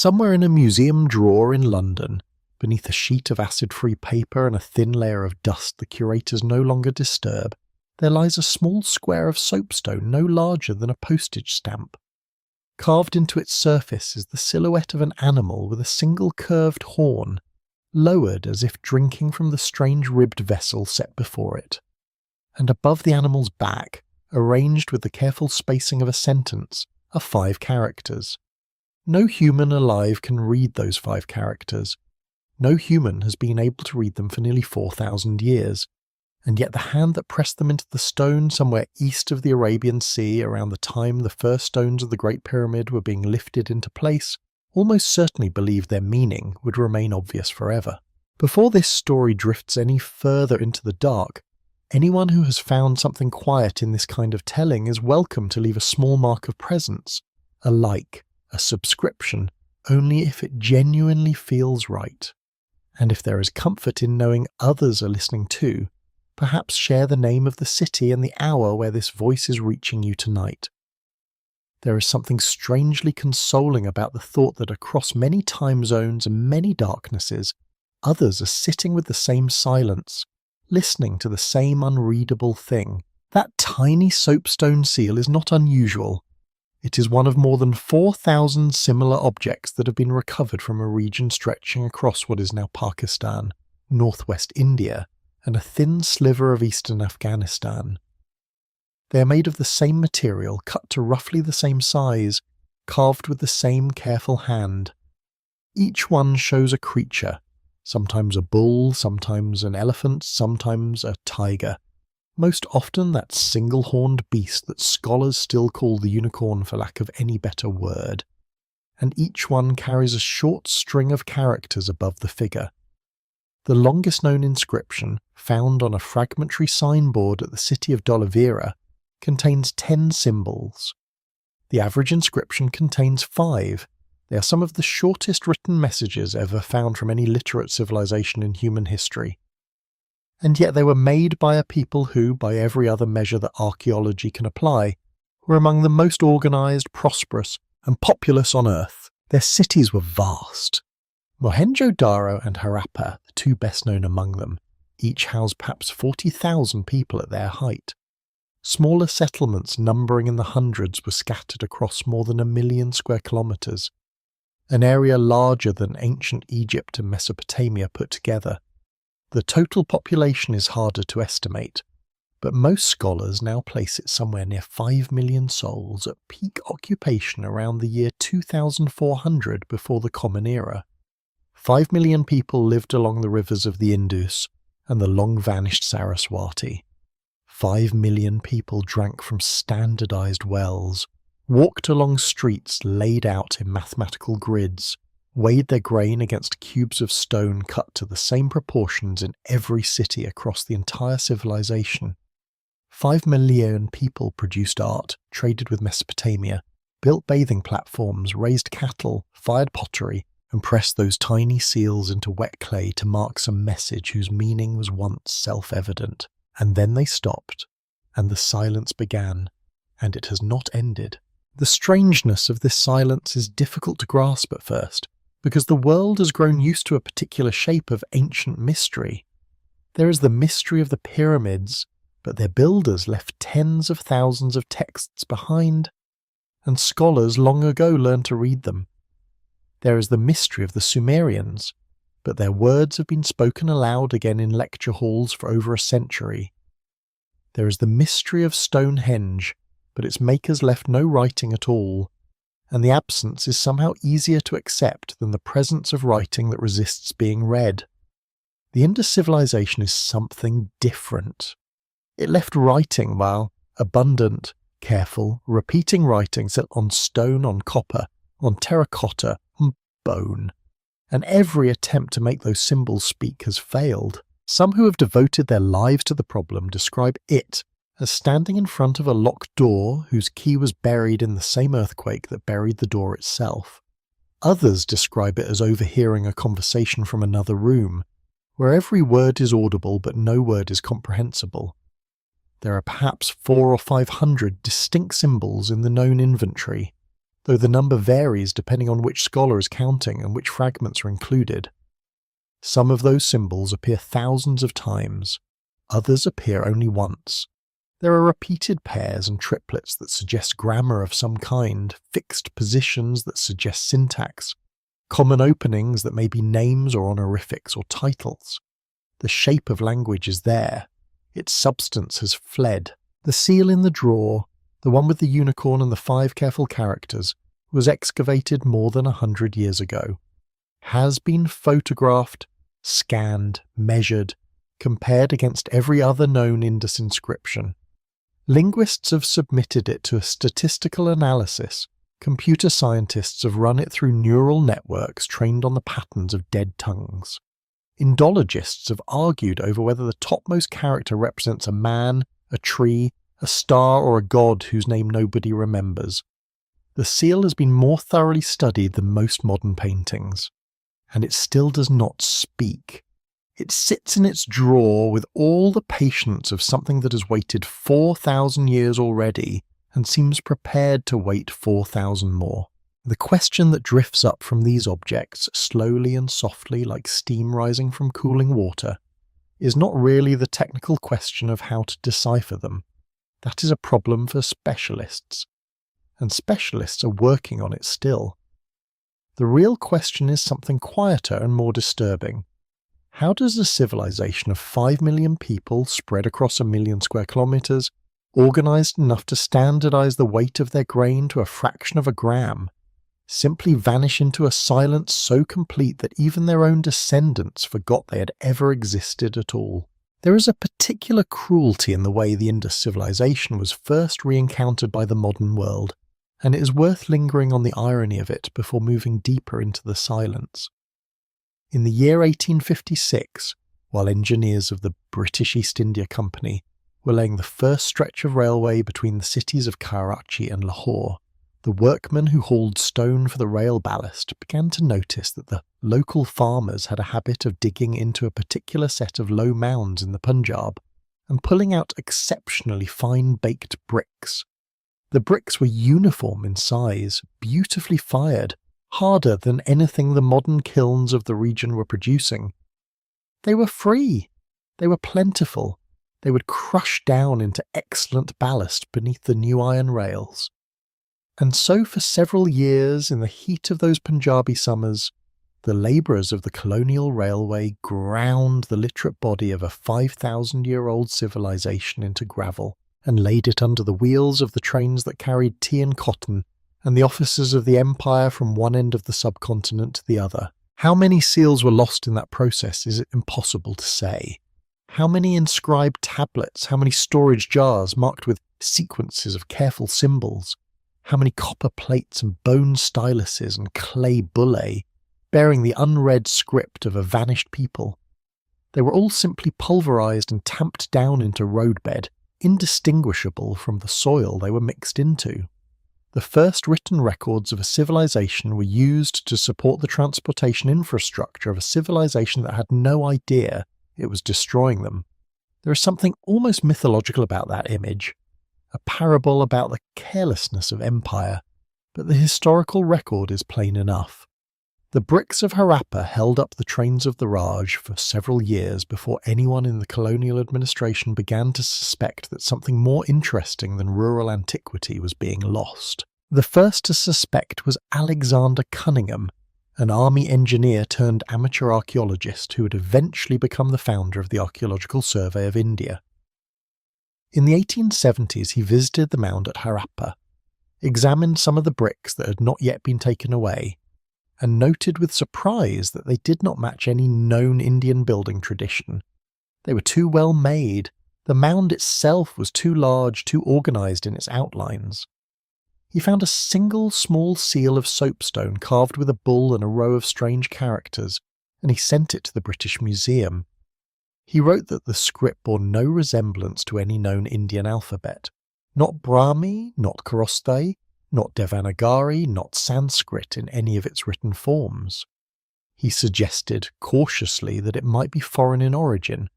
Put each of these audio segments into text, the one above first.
Somewhere in a museum drawer in London, beneath a sheet of acid-free paper and a thin layer of dust the curators no longer disturb, there lies a small square of soapstone no larger than a postage stamp. Carved into its surface is the silhouette of an animal with a single curved horn, lowered as if drinking from the strange ribbed vessel set before it. And above the animal's back, arranged with the careful spacing of a sentence, are 5 characters. No human alive can read those 5 characters. No human has been able to read them for nearly 4,000 years, and yet the hand that pressed them into the stone somewhere east of the Arabian Sea around the time the first stones of the Great Pyramid were being lifted into place almost certainly believed their meaning would remain obvious forever. Before this story drifts any further into the dark, anyone who has found something quiet in this kind of telling is welcome to leave a small mark of presence, a like, a subscription, only if it genuinely feels right. And if there is comfort in knowing others are listening too, perhaps share the name of the city and the hour where this voice is reaching you tonight. There is something strangely consoling about the thought that across many time zones and many darknesses, others are sitting with the same silence, listening to the same unreadable thing. That tiny soapstone seal is not unusual. It is one of more than 4,000 similar objects that have been recovered from a region stretching across what is now Pakistan, northwest India, and a thin sliver of eastern Afghanistan. They are made of the same material, cut to roughly the same size, carved with the same careful hand. Each one shows a creature, sometimes a bull, sometimes an elephant, sometimes a tiger. Most often that single-horned beast that scholars still call the unicorn for lack of any better word. And each one carries a short string of characters above the figure. The longest known inscription, found on a fragmentary signboard at the city of Dholavira, contains 10 symbols. The average inscription contains 5. They are some of the shortest written messages ever found from any literate civilization in human history. And yet they were made by a people who, by every other measure that archaeology can apply, were among the most organized, prosperous, and populous on Earth. Their cities were vast. Mohenjo-daro and Harappa, the 2 best known among them, each housed perhaps 40,000 people at their height. Smaller settlements numbering in the hundreds were scattered across more than 1 million square kilometres, an area larger than ancient Egypt and Mesopotamia put together. The total population is harder to estimate, but most scholars now place it somewhere near 5 million souls at peak occupation around the year 2400 before the Common Era. 5 million people lived along the rivers of the Indus and the long-vanished Saraswati. 5 million people drank from standardized wells, walked along streets laid out in mathematical grids, weighed their grain against cubes of stone cut to the same proportions in every city across the entire civilization. 5 million people produced art, traded with Mesopotamia, built bathing platforms, raised cattle, fired pottery, and pressed those tiny seals into wet clay to mark some message whose meaning was once self-evident. And then they stopped, and the silence began, and it has not ended. The strangeness of this silence is difficult to grasp at first, because the world has grown used to a particular shape of ancient mystery. There is the mystery of the pyramids, but their builders left tens of thousands of texts behind, and scholars long ago learned to read them. There is the mystery of the Sumerians, but their words have been spoken aloud again in lecture halls for over a century. There is the mystery of Stonehenge, but its makers left no writing at all, and the absence is somehow easier to accept than the presence of writing that resists being read. The Indus Civilization is something different. It left writing while abundant, careful, repeating writing set on stone, on copper, on terracotta, on bone. And every attempt to make those symbols speak has failed. Some who have devoted their lives to the problem describe it as standing in front of a locked door whose key was buried in the same earthquake that buried the door itself. Others describe it as overhearing a conversation from another room, where every word is audible but no word is comprehensible. There are perhaps 400 or 500 distinct symbols in the known inventory, though the number varies depending on which scholar is counting and which fragments are included. Some of those symbols appear thousands of times, others appear only once. There are repeated pairs and triplets that suggest grammar of some kind, fixed positions that suggest syntax, common openings that may be names or honorifics or titles. The shape of language is there. Its substance has fled. The seal in the drawer, the one with the unicorn and the 5 careful characters, was excavated more than 100 years ago, has been photographed, scanned, measured, compared against every other known Indus inscription. Linguists have submitted it to a statistical analysis. Computer scientists have run it through neural networks trained on the patterns of dead tongues. Indologists have argued over whether the topmost character represents a man, a tree, a star, or a god whose name nobody remembers. The seal has been more thoroughly studied than most modern paintings, and it still does not speak. It sits in its drawer with all the patience of something that has waited 4,000 years already and seems prepared to wait 4,000 more. The question that drifts up from these objects, slowly and softly like steam rising from cooling water, is not really the technical question of how to decipher them. That is a problem for specialists, and specialists are working on it still. The real question is something quieter and more disturbing. How does a civilization of 5 million people spread across 1 million square kilometers, organized enough to standardize the weight of their grain to a fraction of a gram, simply vanish into a silence so complete that even their own descendants forgot they had ever existed at all? There is a particular cruelty in the way the Indus civilization was first re-encountered by the modern world, and it is worth lingering on the irony of it before moving deeper into the silence. In the year 1856, while engineers of the British East India Company were laying the first stretch of railway between the cities of Karachi and Lahore, the workmen who hauled stone for the rail ballast began to notice that the local farmers had a habit of digging into a particular set of low mounds in the Punjab and pulling out exceptionally fine baked bricks. The bricks were uniform in size, beautifully fired, harder than anything the modern kilns of the region were producing. They were free. They were plentiful. They would crush down into excellent ballast beneath the new iron rails. And so for several years, in the heat of those Punjabi summers, the labourers of the colonial railway ground the literate body of a 5,000-year-old civilization into gravel and laid it under the wheels of the trains that carried tea and cotton and the officers of the empire from one end of the subcontinent to the other. How many seals were lost in that process is impossible to say. How many inscribed tablets, how many storage jars marked with sequences of careful symbols, how many copper plates and bone styluses and clay bullae, bearing the unread script of a vanished people. They were all simply pulverized and tamped down into roadbed, indistinguishable from the soil they were mixed into. The first written records of a civilization were used to support the transportation infrastructure of a civilization that had no idea it was destroying them. There is something almost mythological about that image, a parable about the carelessness of empire, but the historical record is plain enough. The bricks of Harappa held up the trains of the Raj for several years before anyone in the colonial administration began to suspect that something more interesting than rural antiquity was being lost. The first to suspect was Alexander Cunningham, an army engineer turned amateur archaeologist who would eventually become the founder of the Archaeological Survey of India. In the 1870s he visited the mound at Harappa, examined some of the bricks that had not yet been taken away, and noted with surprise that they did not match any known Indian building tradition. They were too well made. The mound itself was too large, too organised in its outlines. He found a single small seal of soapstone carved with a bull and a row of strange characters, and he sent it to the British Museum. He wrote that the script bore no resemblance to any known Indian alphabet. Not Brahmi, not Kharosthi, not Devanagari, not Sanskrit in any of its written forms. He suggested, cautiously, that it might be foreign in origin,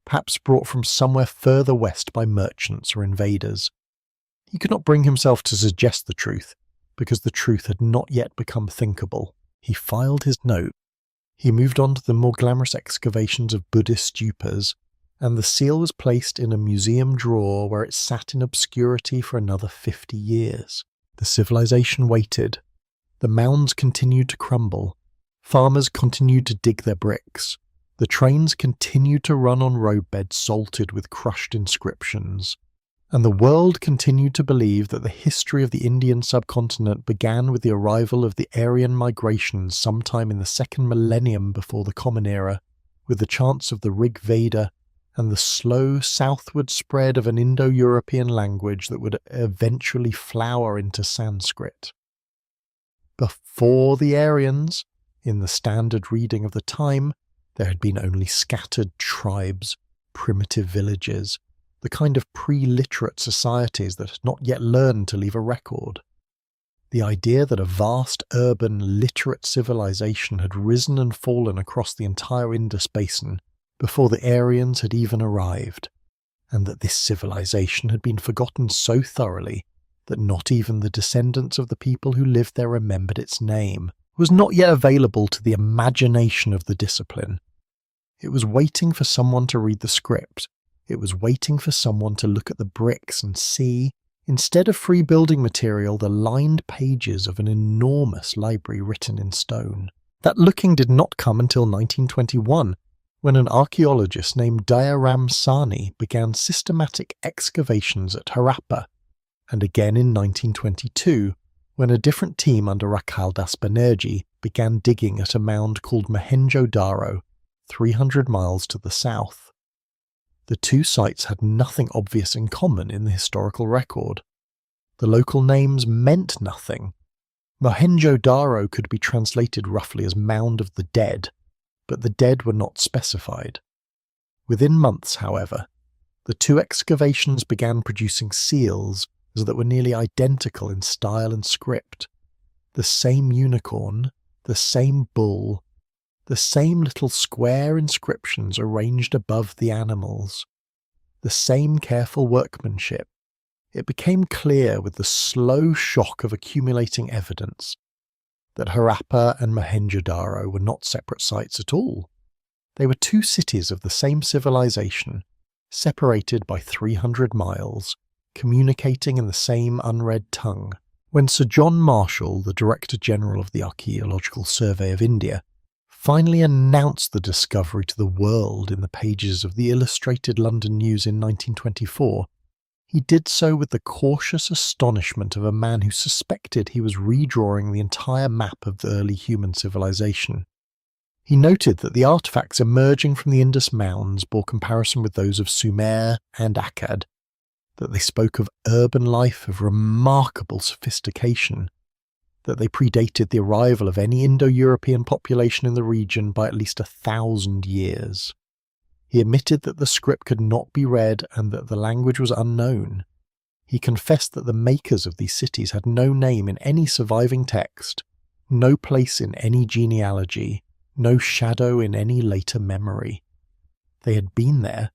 perhaps brought from somewhere further west by merchants or invaders. He could not bring himself to suggest the truth, because the truth had not yet become thinkable. He filed his note. He moved on to the more glamorous excavations of Buddhist stupas, and the seal was placed in a museum drawer where it sat in obscurity for another 50 years. The civilization waited. The mounds continued to crumble. Farmers continued to dig their bricks. The trains continued to run on roadbeds salted with crushed inscriptions. And the world continued to believe that the history of the Indian subcontinent began with the arrival of the Aryan migrations sometime in the second millennium before the Common Era, with the chants of the Rig Veda and the slow southward spread of an Indo-European language that would eventually flower into Sanskrit. Before the Aryans, in the standard reading of the time, there had been only scattered tribes, primitive villages, the kind of pre-literate societies that had not yet learned to leave a record. The idea that a vast urban literate civilization had risen and fallen across the entire Indus basin before the Aryans had even arrived, and that this civilization had been forgotten so thoroughly that not even the descendants of the people who lived there remembered its name, was not yet available to the imagination of the discipline. It was waiting for someone to read the script. It was waiting for someone to look at the bricks and see, instead of free building material, the lined pages of an enormous library written in stone. That looking did not come until 1921, when an archaeologist named Dayaram Sani began systematic excavations at Harappa, and again in 1922, when a different team under Rakaldas Banerjee began digging at a mound called Mohenjo-daro, 300 miles to the south. The two sites had nothing obvious in common in the historical record. The local names meant nothing. Mohenjo-daro could be translated roughly as Mound of the Dead, but the dead were not specified. Within months, however, the two excavations began producing seals that were nearly identical in style and script. The same unicorn, the same bull, the same little square inscriptions arranged above the animals, the same careful workmanship. It became clear with the slow shock of accumulating evidence that Harappa and Mohenjo-daro were not separate sites at all. They were two cities of the same civilization, separated by 300 miles, communicating in the same unread tongue. When Sir John Marshall, the Director General of the Archaeological Survey of India, finally announced the discovery to the world in the pages of the Illustrated London News in 1924, he did so with the cautious astonishment of a man who suspected he was redrawing the entire map of the early human civilization. He noted that the artefacts emerging from the Indus mounds bore comparison with those of Sumer and Akkad, that they spoke of urban life of remarkable sophistication, that they predated the arrival of any Indo-European population in the region by at least 1,000 years. He admitted that the script could not be read and that the language was unknown. He confessed that the makers of these cities had no name in any surviving text, no place in any genealogy, no shadow in any later memory. They had been there,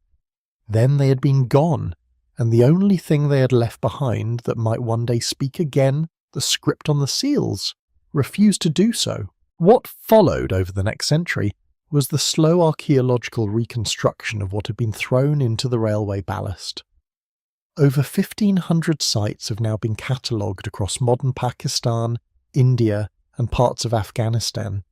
then they had been gone, and the only thing they had left behind that might one day speak again, the script on the seals, refused to do so. What followed over the next century was the slow archaeological reconstruction of what had been thrown into the railway ballast. Over 1,500 sites have now been catalogued across modern Pakistan, India, and parts of Afghanistan.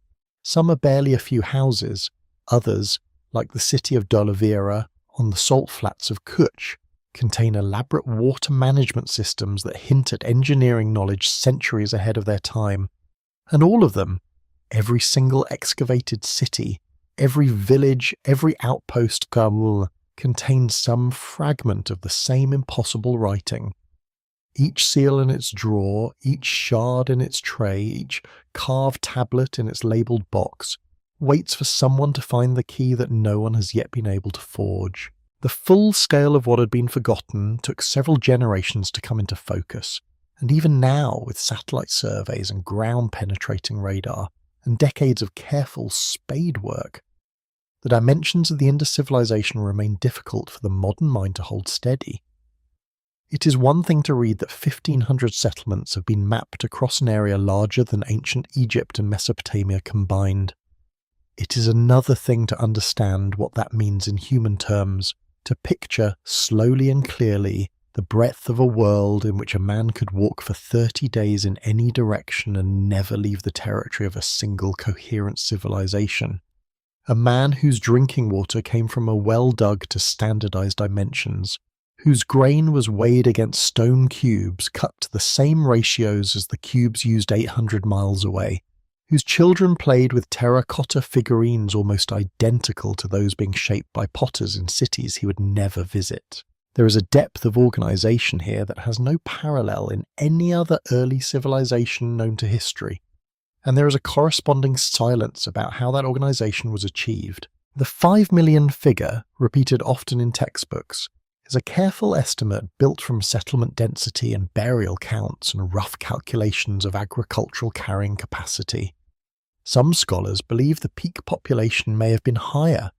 Some are barely a few houses, others, like the city of Dholavira on the salt flats of Kutch, contain elaborate water management systems that hint at engineering knowledge centuries ahead of their time. And all of them, every single excavated city, every village, every outpost, Kabul, contains some fragment of the same impossible writing. Each seal in its drawer, each shard in its tray, each carved tablet in its labelled box, waits for someone to find the key that no one has yet been able to forge. The full scale of what had been forgotten took several generations to come into focus, and even now, with satellite surveys and ground-penetrating radar, and decades of careful spade work, the dimensions of the Indus civilization remain difficult for the modern mind to hold steady. It is one thing to read that 1,500 settlements have been mapped across an area larger than ancient Egypt and Mesopotamia combined. It is another thing to understand what that means in human terms, to picture, slowly and clearly, the breadth of a world in which a man could walk for 30 days in any direction and never leave the territory of a single coherent civilization. A man whose drinking water came from a well dug to standardized dimensions, whose grain was weighed against stone cubes cut to the same ratios as the cubes used 800 miles away, whose children played with terracotta figurines almost identical to those being shaped by potters in cities he would never visit. There is a depth of organization here that has no parallel in any other early civilization known to history, and there is a corresponding silence about how that organization was achieved. The 5 million figure, repeated often in textbooks, is a careful estimate built from settlement density and burial counts and rough calculations of agricultural carrying capacity. Some scholars believe the peak population may have been higher,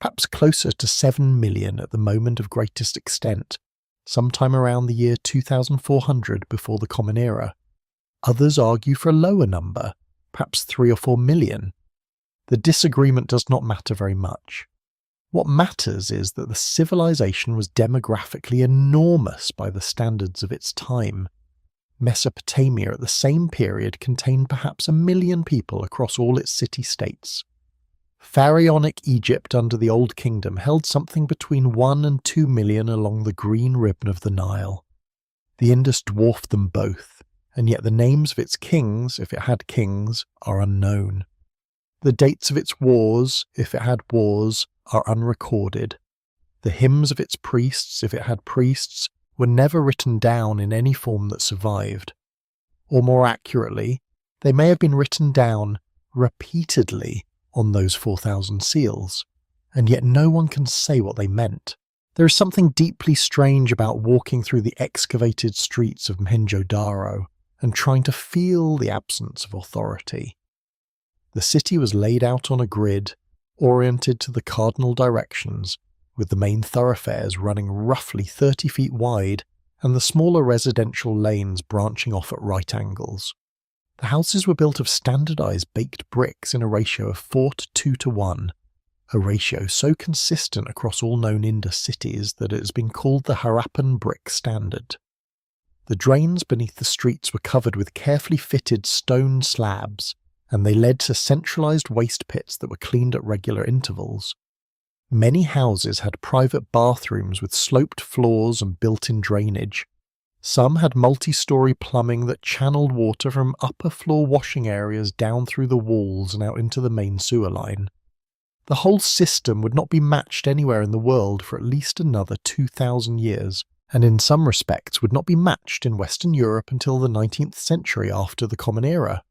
perhaps closer to 7 million at the moment of greatest extent, sometime around the year 2400 before the Common Era. Others argue for a lower number, perhaps 3 or 4 million. The disagreement does not matter very much. What matters is that the civilization was demographically enormous by the standards of its time. Mesopotamia at the same period contained perhaps 1 million people across all its city-states. Pharaonic Egypt under the Old Kingdom held something between 1 and 2 million along the green ribbon of the Nile. The Indus dwarfed them both, and yet the names of its kings, if it had kings, are unknown. The dates of its wars, if it had wars, are unrecorded. The hymns of its priests, if it had priests, were never written down in any form that survived. Or more accurately, they may have been written down repeatedly on those 4,000 seals, and yet no one can say what they meant. There is something deeply strange about walking through the excavated streets of Mohenjo-daro and trying to feel the absence of authority. The city was laid out on a grid, oriented to the cardinal directions, with the main thoroughfares running roughly 30 feet wide and the smaller residential lanes branching off at right angles. The houses were built of standardized baked bricks in a ratio of 4 to 2 to 1, a ratio so consistent across all known Indus cities that it has been called the Harappan brick standard. The drains beneath the streets were covered with carefully fitted stone slabs, and they led to centralized waste pits that were cleaned at regular intervals. Many houses had private bathrooms with sloped floors and built-in drainage. Some had multi-story plumbing that channeled water from upper-floor washing areas down through the walls and out into the main sewer line. The whole system would not be matched anywhere in the world for at least another 2,000 years, and in some respects would not be matched in Western Europe until the 19th century after the Common Era.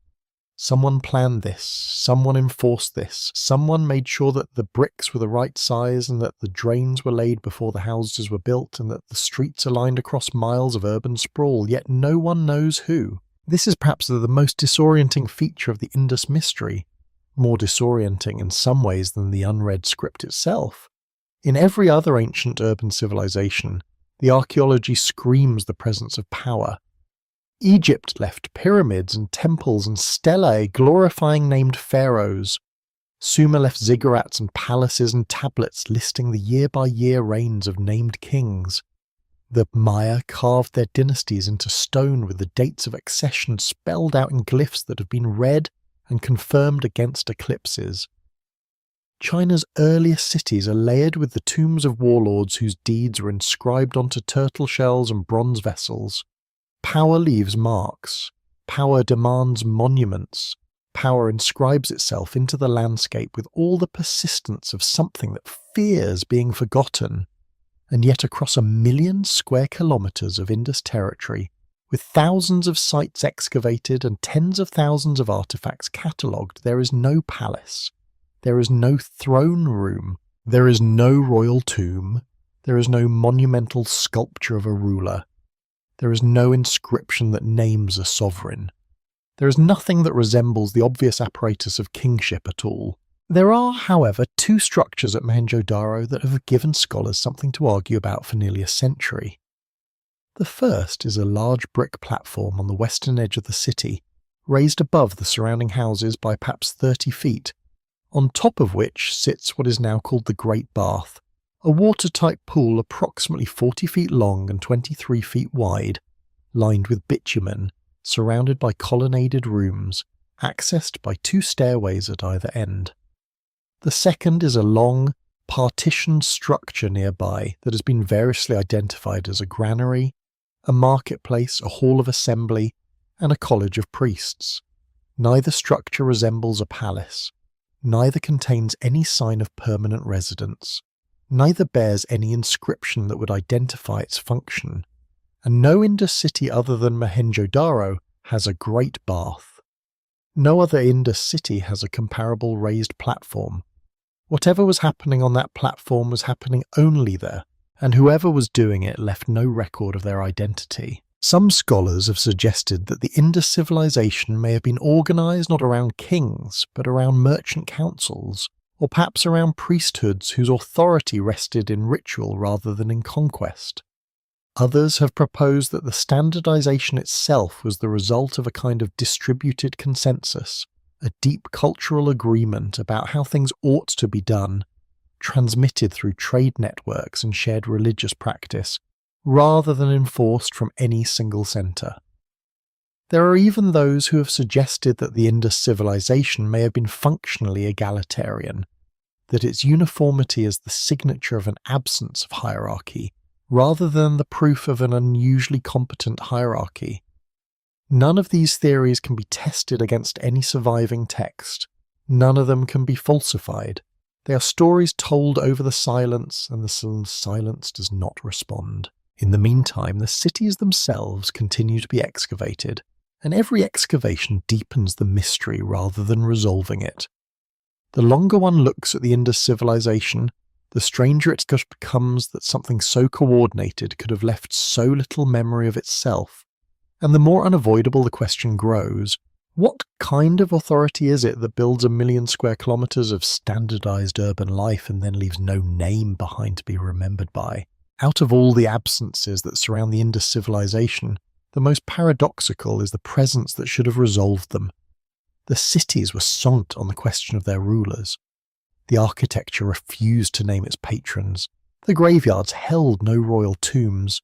Someone planned this, someone enforced this, someone made sure that the bricks were the right size and that the drains were laid before the houses were built and that the streets aligned across miles of urban sprawl, yet no one knows who. This is perhaps the most disorienting feature of the Indus mystery, more disorienting in some ways than the unread script itself. In every other ancient urban civilization, the archaeology screams the presence of power. Egypt left pyramids and temples and stelae glorifying named pharaohs. Sumer left ziggurats and palaces and tablets listing the year-by-year reigns of named kings. The Maya carved their dynasties into stone with the dates of accession spelled out in glyphs that have been read and confirmed against eclipses. China's earliest cities are layered with the tombs of warlords whose deeds were inscribed onto turtle shells and bronze vessels. Power leaves marks. Power demands monuments. Power inscribes itself into the landscape with all the persistence of something that fears being forgotten. And yet across 1 million square kilometres of Indus territory, with thousands of sites excavated and tens of thousands of artefacts catalogued, there is no palace. There is no throne room. There is no royal tomb. There is no monumental sculpture of a ruler. There is no inscription that names a sovereign. There is nothing that resembles the obvious apparatus of kingship at all. There are, however, 2 structures at Mohenjo-daro that have given scholars something to argue about for nearly a century. The first is a large brick platform on the western edge of the city, raised above the surrounding houses by perhaps 30 feet, on top of which sits what is now called the Great Bath, a watertight pool approximately 40 feet long and 23 feet wide, lined with bitumen, surrounded by colonnaded rooms, accessed by 2 stairways at either end. The second is a long, partitioned structure nearby that has been variously identified as a granary, a marketplace, a hall of assembly, and a college of priests. Neither structure resembles a palace. Neither contains any sign of permanent residence. Neither bears any inscription that would identify its function. And no Indus city other than Mohenjo-daro has a great bath. No other Indus city has a comparable raised platform. Whatever was happening on that platform was happening only there, and whoever was doing it left no record of their identity. Some scholars have suggested that the Indus civilization may have been organised not around kings, but around merchant councils, or perhaps around priesthoods whose authority rested in ritual rather than in conquest. Others have proposed that the standardization itself was the result of a kind of distributed consensus, a deep cultural agreement about how things ought to be done, transmitted through trade networks and shared religious practice, rather than enforced from any single centre. There are even those who have suggested that the Indus civilization may have been functionally egalitarian, that its uniformity is the signature of an absence of hierarchy, rather than the proof of an unusually competent hierarchy. None of these theories can be tested against any surviving text. None of them can be falsified. They are stories told over the silence, and the silence does not respond. In the meantime, the cities themselves continue to be excavated, and every excavation deepens the mystery rather than resolving it. The longer one looks at the Indus civilization, the stranger it becomes that something so coordinated could have left so little memory of itself, and the more unavoidable the question grows, what kind of authority is it that builds 1,000,000 square kilometres of standardised urban life and then leaves no name behind to be remembered by? Out of all the absences that surround the Indus civilization, the most paradoxical is the presence that should have resolved them. The cities were silent on the question of their rulers. The architecture refused to name its patrons. The graveyards held no royal tombs.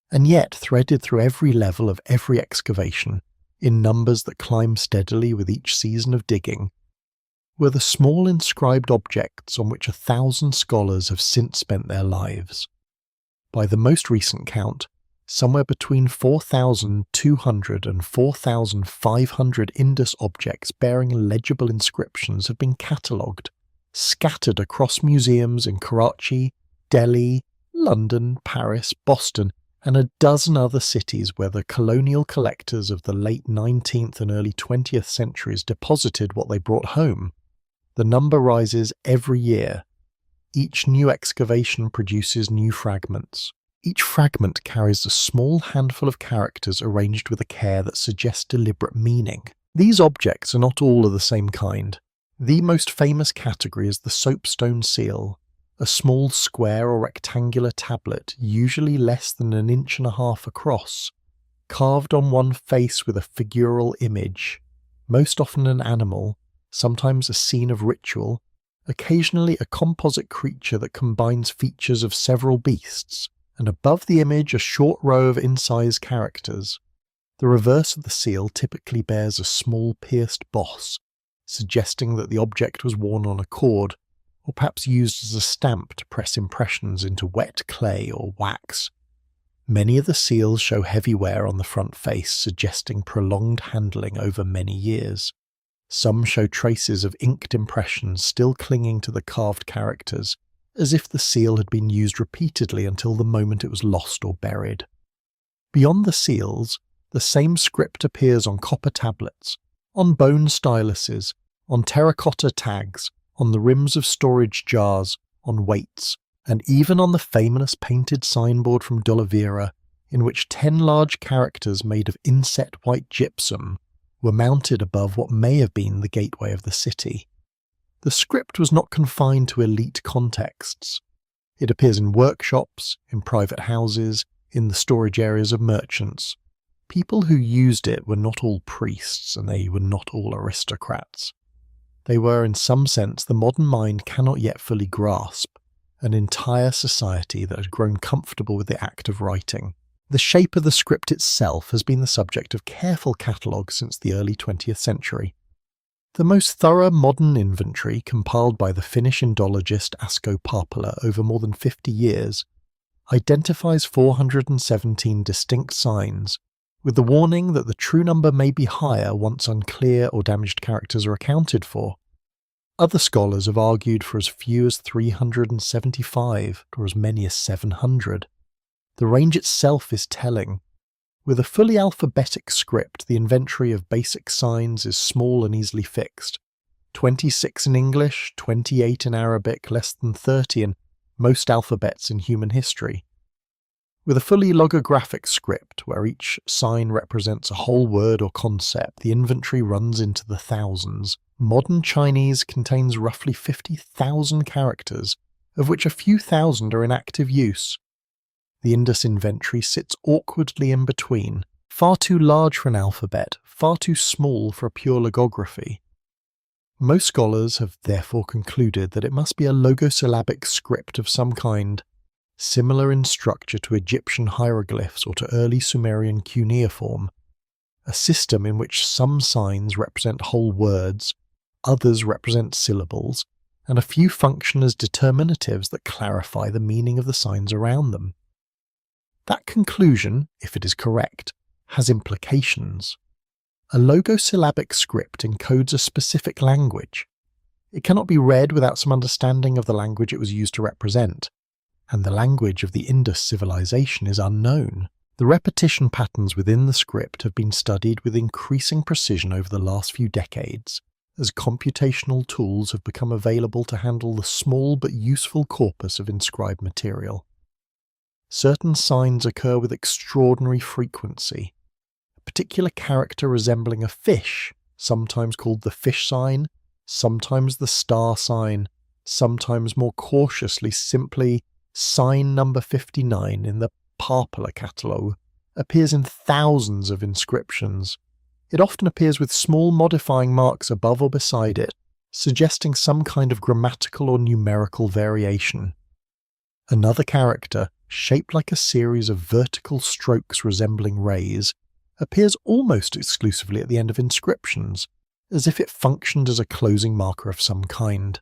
And yet, threaded through every level of every excavation, in numbers that climb steadily with each season of digging, were the small inscribed objects on which 1,000 scholars have since spent their lives. By the most recent count, somewhere between 4,200 and 4,500 Indus objects bearing legible inscriptions have been catalogued, scattered across museums in Karachi, Delhi, London, Paris, Boston, and a dozen other cities where the colonial collectors of the late 19th and early 20th centuries deposited what they brought home. The number rises every year. Each new excavation produces new fragments. Each fragment carries a small handful of characters arranged with a care that suggests deliberate meaning. These objects are not all of the same kind. The most famous category is the soapstone seal, a small square or rectangular tablet, usually less than 1.5 inches across, carved on one face with a figural image, most often an animal, sometimes a scene of ritual, occasionally a composite creature that combines features of several beasts, and above the image a short row of incised characters. The reverse of the seal typically bears a small pierced boss, suggesting that the object was worn on a cord, or perhaps used as a stamp to press impressions into wet clay or wax. Many of the seals show heavy wear on the front face, suggesting prolonged handling over many years. Some show traces of inked impressions still clinging to the carved characters, as if the seal had been used repeatedly until the moment it was lost or buried. Beyond the seals, the same script appears on copper tablets, on bone styluses, on terracotta tags, on the rims of storage jars, on weights, and even on the famous painted signboard from Dholavira, in which 10 large characters made of inset white gypsum were mounted above what may have been the gateway of the city. The script was not confined to elite contexts. It appears in workshops, in private houses, in the storage areas of merchants. People who used it were not all priests, and they were not all aristocrats. They were, in some sense, the modern mind cannot yet fully grasp, an entire society that had grown comfortable with the act of writing. The shape of the script itself has been the subject of careful catalogue since the early 20th century. The most thorough modern inventory, compiled by the Finnish Indologist Asko Parpala over more than 50 years, identifies 417 distinct signs, with the warning that the true number may be higher once unclear or damaged characters are accounted for. Other scholars have argued for as few as 375 or as many as 700. The range itself is telling. With a fully alphabetic script, the inventory of basic signs is small and easily fixed. 26 in English, 28 in Arabic, less than 30 in most alphabets in human history. With a fully logographic script, where each sign represents a whole word or concept, the inventory runs into the thousands. Modern Chinese contains roughly 50,000 characters, of which a few thousand are in active use. The Indus inventory sits awkwardly in between, far too large for an alphabet, far too small for a pure logography. Most scholars have therefore concluded that it must be a logosyllabic script of some kind, similar in structure to Egyptian hieroglyphs or to early Sumerian cuneiform, a system in which some signs represent whole words, others represent syllables, and a few function as determinatives that clarify the meaning of the signs around them. That conclusion, if it is correct, has implications. A logosyllabic script encodes a specific language. It cannot be read without some understanding of the language it was used to represent, and the language of the Indus Civilization is unknown. The repetition patterns within the script have been studied with increasing precision over the last few decades, as computational tools have become available to handle the small but useful corpus of inscribed material. Certain signs occur with extraordinary frequency. A particular character resembling a fish, sometimes called the fish sign, sometimes the star sign, sometimes more cautiously simply sign number 59 in the Parpala catalogue, appears in thousands of inscriptions. It often appears with small modifying marks above or beside it, suggesting some kind of grammatical or numerical variation. Another character, shaped like a series of vertical strokes resembling rays, appears almost exclusively at the end of inscriptions, as if it functioned as a closing marker of some kind.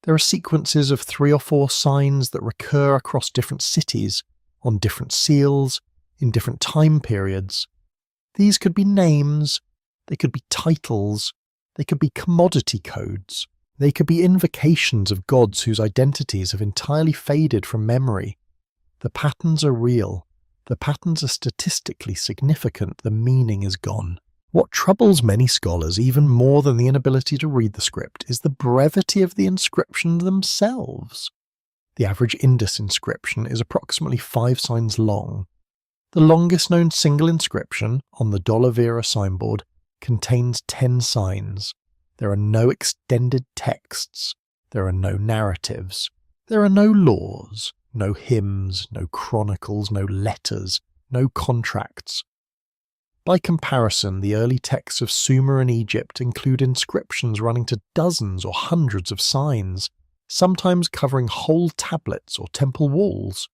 There are sequences of 3 or 4 signs that recur across different cities, on different seals, in different time periods. These could be names, they could be titles, they could be commodity codes, they could be invocations of gods whose identities have entirely faded from memory. The patterns are real, the patterns are statistically significant, the meaning is gone. What troubles many scholars even more than the inability to read the script is the brevity of the inscriptions themselves. The average Indus inscription is approximately 5 signs long. The longest known single inscription, on the Dholavira signboard, contains 10 signs. There are no extended texts. There are no narratives. There are no laws, no hymns, no chronicles, no letters, no contracts. By comparison, the early texts of Sumer and Egypt include inscriptions running to dozens or hundreds of signs, sometimes covering whole tablets or temple walls.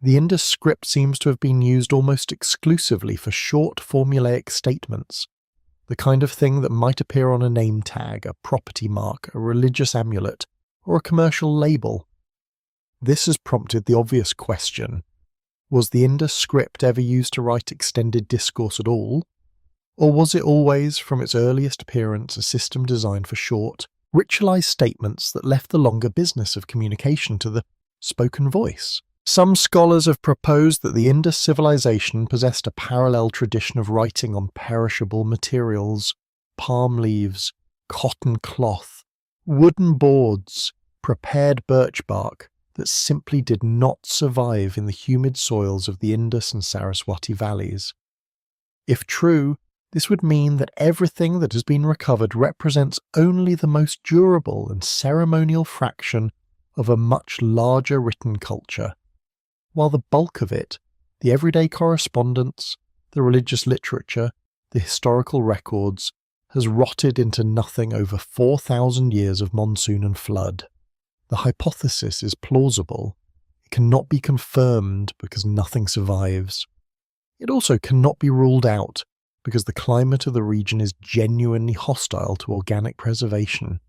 The Indus script seems to have been used almost exclusively for short formulaic statements, the kind of thing that might appear on a name tag, a property mark, a religious amulet, or a commercial label. This has prompted the obvious question: was the Indus script ever used to write extended discourse at all? Or was it always, from its earliest appearance, a system designed for short, ritualized statements that left the longer business of communication to the spoken voice? Some scholars have proposed that the Indus civilization possessed a parallel tradition of writing on perishable materials, palm leaves, cotton cloth, wooden boards, prepared birch bark, that simply did not survive in the humid soils of the Indus and Saraswati valleys. If true, this would mean that everything that has been recovered represents only the most durable and ceremonial fraction of a much larger written culture. while the bulk of it, the everyday correspondence, the religious literature, the historical records, has rotted into nothing over 4,000 years of monsoon and flood. The hypothesis is plausible. It cannot be confirmed because nothing survives. It also cannot be ruled out because the climate of the region is genuinely hostile to organic preservation,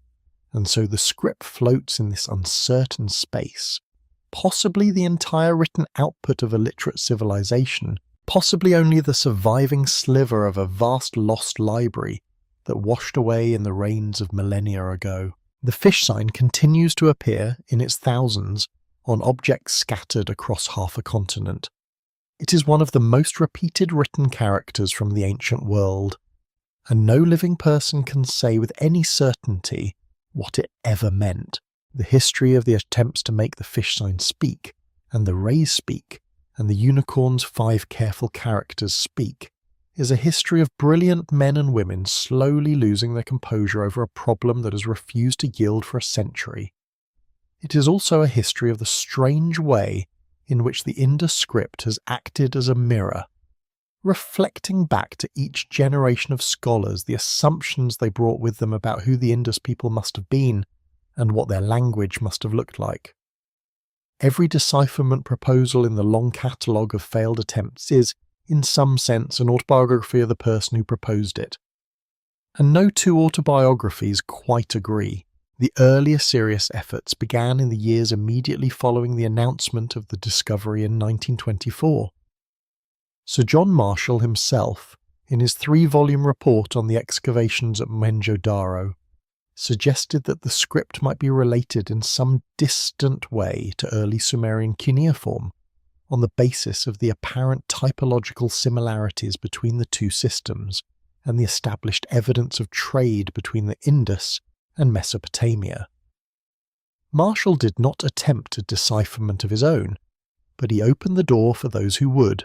and so the script floats in this uncertain space, possibly the entire written output of a literate civilization, possibly only the surviving sliver of a vast lost library that washed away in the rains of millennia ago. The fish sign continues to appear in its thousands on objects scattered across half a continent. It is one of the most repeated written characters from the ancient world, and no living person can say with any certainty what it ever meant. The history of the attempts to make the fish sign speak, and the rays speak, and the unicorn's 5 careful characters speak, is a history of brilliant men and women slowly losing their composure over a problem that has refused to yield for a century. It is also a history of the strange way in which the Indus Script has acted as a mirror, reflecting back to each generation of scholars the assumptions they brought with them about who the Indus people must have been and what their language must have looked like. Every decipherment proposal in the long catalogue of failed attempts is, in some sense, an autobiography of the person who proposed it. And no two autobiographies quite agree. The earlier serious efforts began in the years immediately following the announcement of the discovery in 1924. Sir John Marshall himself, in his 3-volume report on the excavations at Mohenjo-daro, suggested that the script might be related in some distant way to early Sumerian cuneiform, on the basis of the apparent typological similarities between the two systems and the established evidence of trade between the Indus and Mesopotamia. Marshall did not attempt a decipherment of his own, but he opened the door for those who would.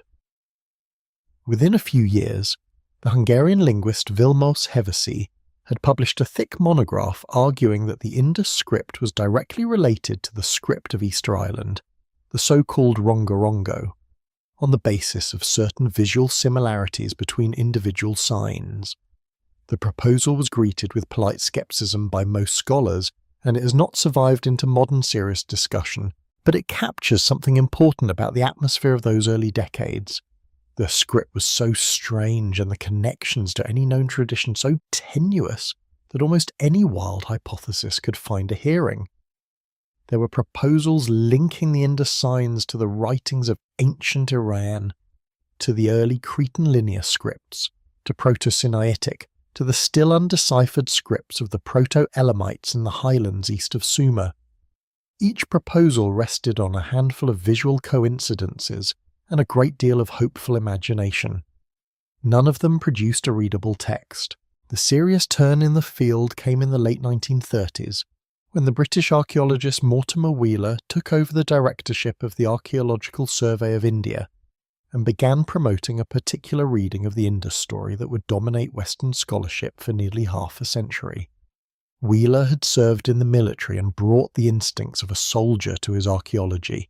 Within a few years, the Hungarian linguist Vilmos Hevesi had published a thick monograph arguing that the Indus script was directly related to the script of Easter Island, the so-called Rongorongo, on the basis of certain visual similarities between individual signs. The proposal was greeted with polite skepticism by most scholars, and it has not survived into modern serious discussion, but it captures something important about the atmosphere of those early decades. The script was so strange and the connections to any known tradition so tenuous that almost any wild hypothesis could find a hearing. There were proposals linking the Indus signs to the writings of ancient Iran, to the early Cretan linear scripts, to Proto-Sinaitic, to the still undeciphered scripts of the Proto-Elamites in the highlands east of Sumer. Each proposal rested on a handful of visual coincidences and a great deal of hopeful imagination. None of them produced a readable text. The serious turn in the field came in the late 1930s, when the British archaeologist Mortimer Wheeler took over the directorship of the Archaeological Survey of India and began promoting a particular reading of the Indus story that would dominate Western scholarship for nearly half a century. Wheeler had served in the military and brought the instincts of a soldier to his archaeology.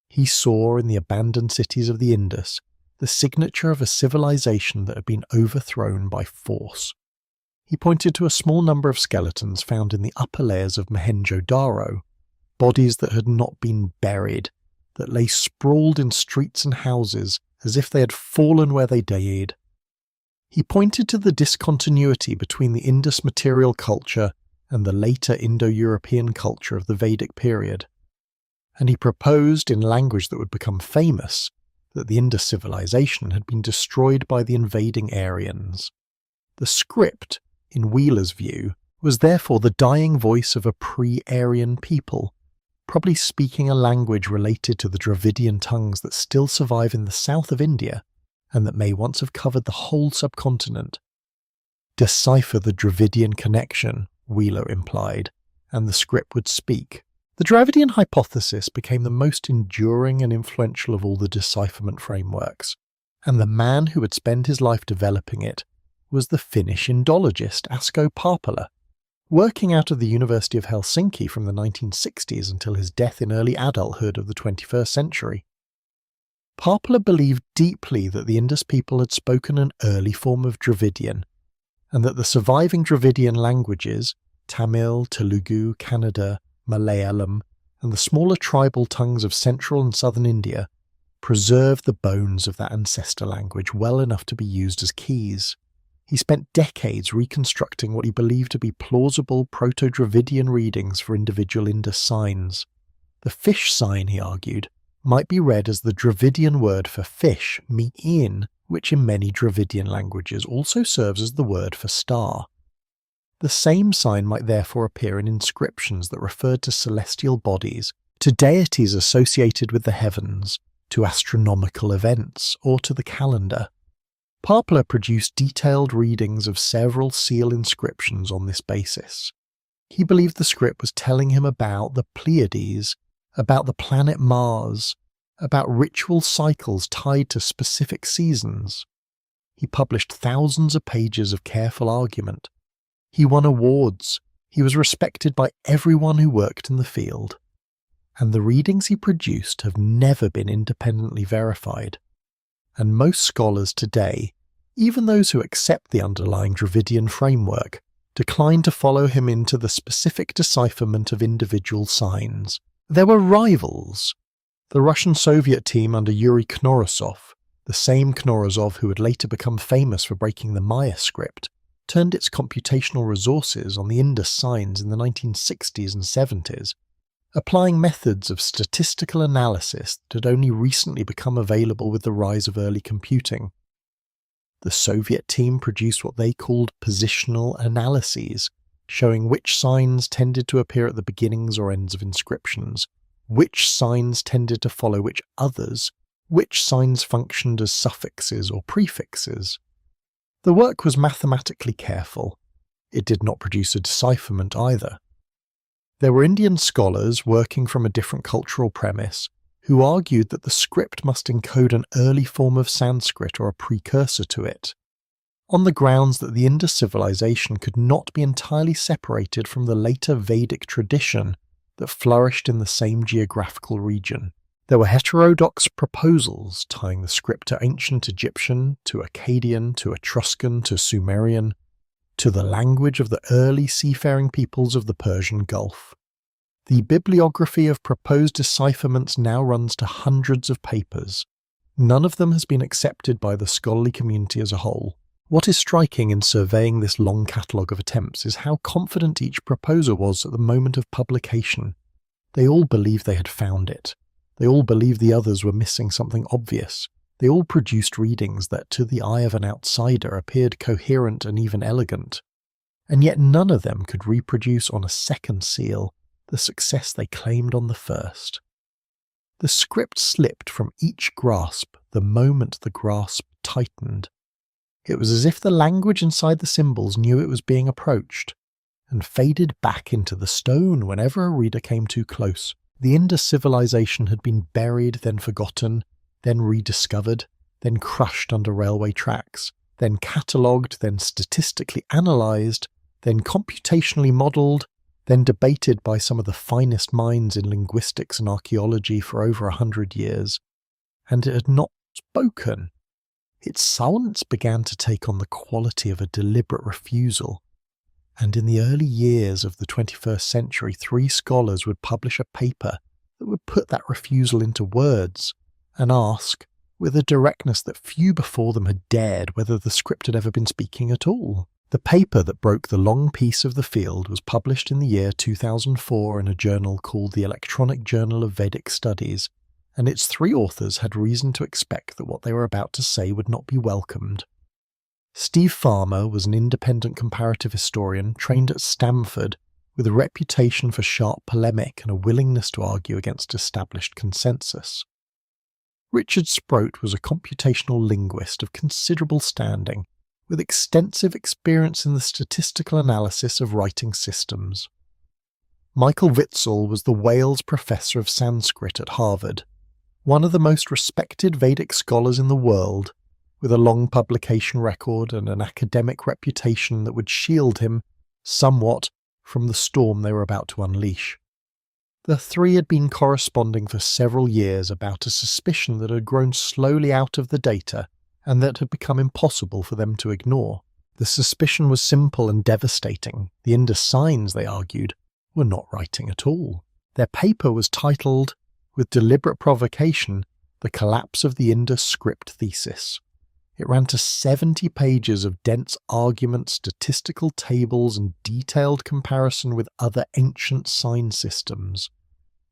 He saw in the abandoned cities of the Indus the signature of a civilization that had been overthrown by force. He pointed to a small number of skeletons found in the upper layers of Mohenjo-daro, bodies that had not been buried, that lay sprawled in streets and houses as if they had fallen where they died. He pointed to the discontinuity between the Indus material culture and the later Indo-European culture of the Vedic period, and he proposed in language that would become famous that the Indus civilization had been destroyed by the invading Aryans. The script, in Wheeler's view, was therefore the dying voice of a pre-Aryan people, probably speaking a language related to the Dravidian tongues that still survive in the south of India and that may once have covered the whole subcontinent. Decipher the Dravidian connection, Wheeler implied, and the script would speak. The Dravidian hypothesis became the most enduring and influential of all the decipherment frameworks, and the man who would spend his life developing it was the Finnish Indologist Asko Parpala, working out of the University of Helsinki from the 1960s until his death in early adulthood of the 21st century. Harappa believed deeply that the Indus people had spoken an early form of Dravidian, and that the surviving Dravidian languages, Tamil, Telugu, Kannada, Malayalam, and the smaller tribal tongues of central and southern India, preserved the bones of that ancestor language well enough to be used as keys. He spent decades reconstructing what he believed to be plausible Proto-Dravidian readings for individual Indus signs. The fish sign, he argued, might be read as the Dravidian word for fish, mi'in, which in many Dravidian languages also serves as the word for star. The same sign might therefore appear in inscriptions that referred to celestial bodies, to deities associated with the heavens, to astronomical events, or to the calendar. Harappa produced detailed readings of several seal inscriptions on this basis. He believed the script was telling him about the Pleiades, about the planet Mars, about ritual cycles tied to specific seasons. He published thousands of pages of careful argument. He won awards. He was respected by everyone who worked in the field. And the readings he produced have never been independently verified. And most scholars today, even those who accept the underlying Dravidian framework, decline to follow him into the specific decipherment of individual signs. There were rivals. The Russian-Soviet team under Yuri Knorosov, the same Knorosov who would later become famous for breaking the Maya script, turned its computational resources on the Indus signs in the 1960s and 70s, applying methods of statistical analysis that had only recently become available with the rise of early computing. The Soviet team produced what they called positional analyses, showing which signs tended to appear at the beginnings or ends of inscriptions, which signs tended to follow which others, which signs functioned as suffixes or prefixes. The work was mathematically careful. It did not produce a decipherment either. There were Indian scholars working from a different cultural premise who argued that the script must encode an early form of Sanskrit or a precursor to it, on the grounds that the Indus civilization could not be entirely separated from the later Vedic tradition that flourished in the same geographical region. There were heterodox proposals tying the script to ancient Egyptian, to Akkadian, to Etruscan, to Sumerian, to the language of the early seafaring peoples of the Persian Gulf. The bibliography of proposed decipherments now runs to hundreds of papers. None of them has been accepted by the scholarly community as a whole. What is striking in surveying this long catalogue of attempts is how confident each proposer was at the moment of publication. They all believed they had found it. They all believed the others were missing something obvious. They all produced readings that, to the eye of an outsider, appeared coherent and even elegant. And yet none of them could reproduce on a second seal the success they claimed on the first. The script slipped from each grasp the moment the grasp tightened. It was as if the language inside the symbols knew it was being approached, and faded back into the stone whenever a reader came too close. The Indus civilization had been buried, then forgotten, then rediscovered, then crushed under railway tracks, then catalogued, then statistically analysed, then computationally modelled, then debated by some of the finest minds in linguistics and archaeology for over 100 years, and it had not spoken. Its silence began to take on the quality of a deliberate refusal, and in the early years of the 21st century, 3 scholars would publish a paper that would put that refusal into words and ask, with a directness that few before them had dared, whether the script had ever been speaking at all. The paper that broke the long peace of the field was published in the year 2004 in a journal called the Electronic Journal of Vedic Studies, and its 3 authors had reason to expect that what they were about to say would not be welcomed. Steve Farmer was an independent comparative historian trained at Stanford with a reputation for sharp polemic and a willingness to argue against established consensus. Richard Sproat was a computational linguist of considerable standing, with extensive experience in the statistical analysis of writing systems. Michael Witzel was the Wales Professor of Sanskrit at Harvard, one of the most respected Vedic scholars in the world, with a long publication record and an academic reputation that would shield him, somewhat, from the storm they were about to unleash. The three had been corresponding for several years about a suspicion that had grown slowly out of the data and that had become impossible for them to ignore. The suspicion was simple and devastating. The Indus signs, they argued, were not writing at all. Their paper was titled, with deliberate provocation, The Collapse of the Indus Script Thesis. It ran to 70 pages of dense argument, statistical tables, and detailed comparison with other ancient sign systems.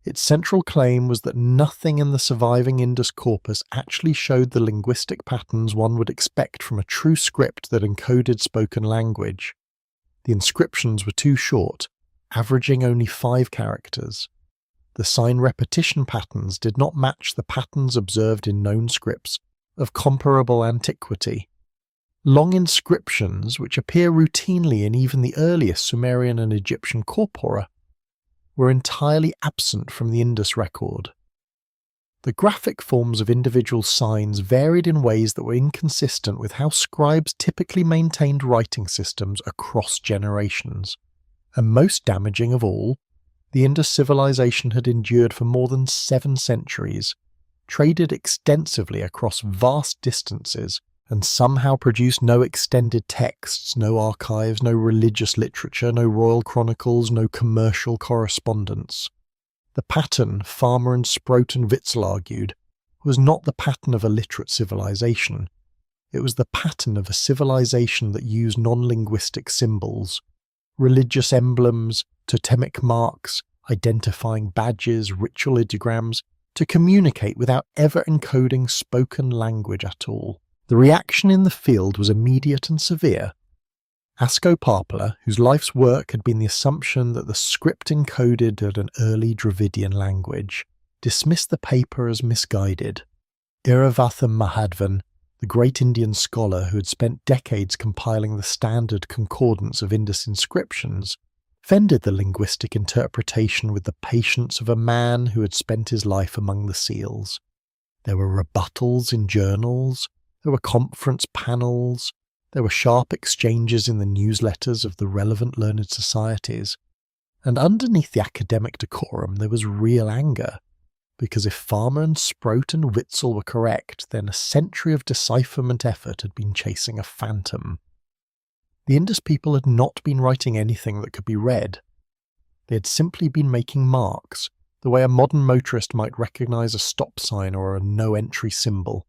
Its central claim was that nothing in the surviving Indus corpus actually showed the linguistic patterns one would expect from a true script that encoded spoken language. The inscriptions were too short, averaging only 5 characters. The sign repetition patterns did not match the patterns observed in known scripts of comparable antiquity. Long inscriptions, which appear routinely in even the earliest Sumerian and Egyptian corpora, were entirely absent from the Indus record. The graphic forms of individual signs varied in ways that were inconsistent with how scribes typically maintained writing systems across generations. And most damaging of all, the Indus civilization had endured for more than 7 centuries, traded extensively across vast distances, and somehow produced no extended texts, no archives, no religious literature, no royal chronicles, no commercial correspondence. The pattern, Farmer and Sproat and Witzel argued, was not the pattern of a literate civilization. It was the pattern of a civilization that used non-linguistic symbols, religious emblems, totemic marks, identifying badges, ritual ideograms, to communicate without ever encoding spoken language at all. The reaction in the field was immediate and severe. Ascoparpala, whose life's work had been the assumption that the script encoded at an early Dravidian language, dismissed the paper as misguided. Iravatham Mahadvan, the great Indian scholar who had spent decades compiling the standard concordance of Indus inscriptions, defended the linguistic interpretation with the patience of a man who had spent his life among the seals. There were rebuttals in journals, there were conference panels, there were sharp exchanges in the newsletters of the relevant learned societies, and underneath the academic decorum there was real anger, because if Farmer and Sproat and Witzel were correct, then a century of decipherment effort had been chasing a phantom. The Indus people had not been writing anything that could be read. They had simply been making marks, the way a modern motorist might recognize a stop sign or a no-entry symbol.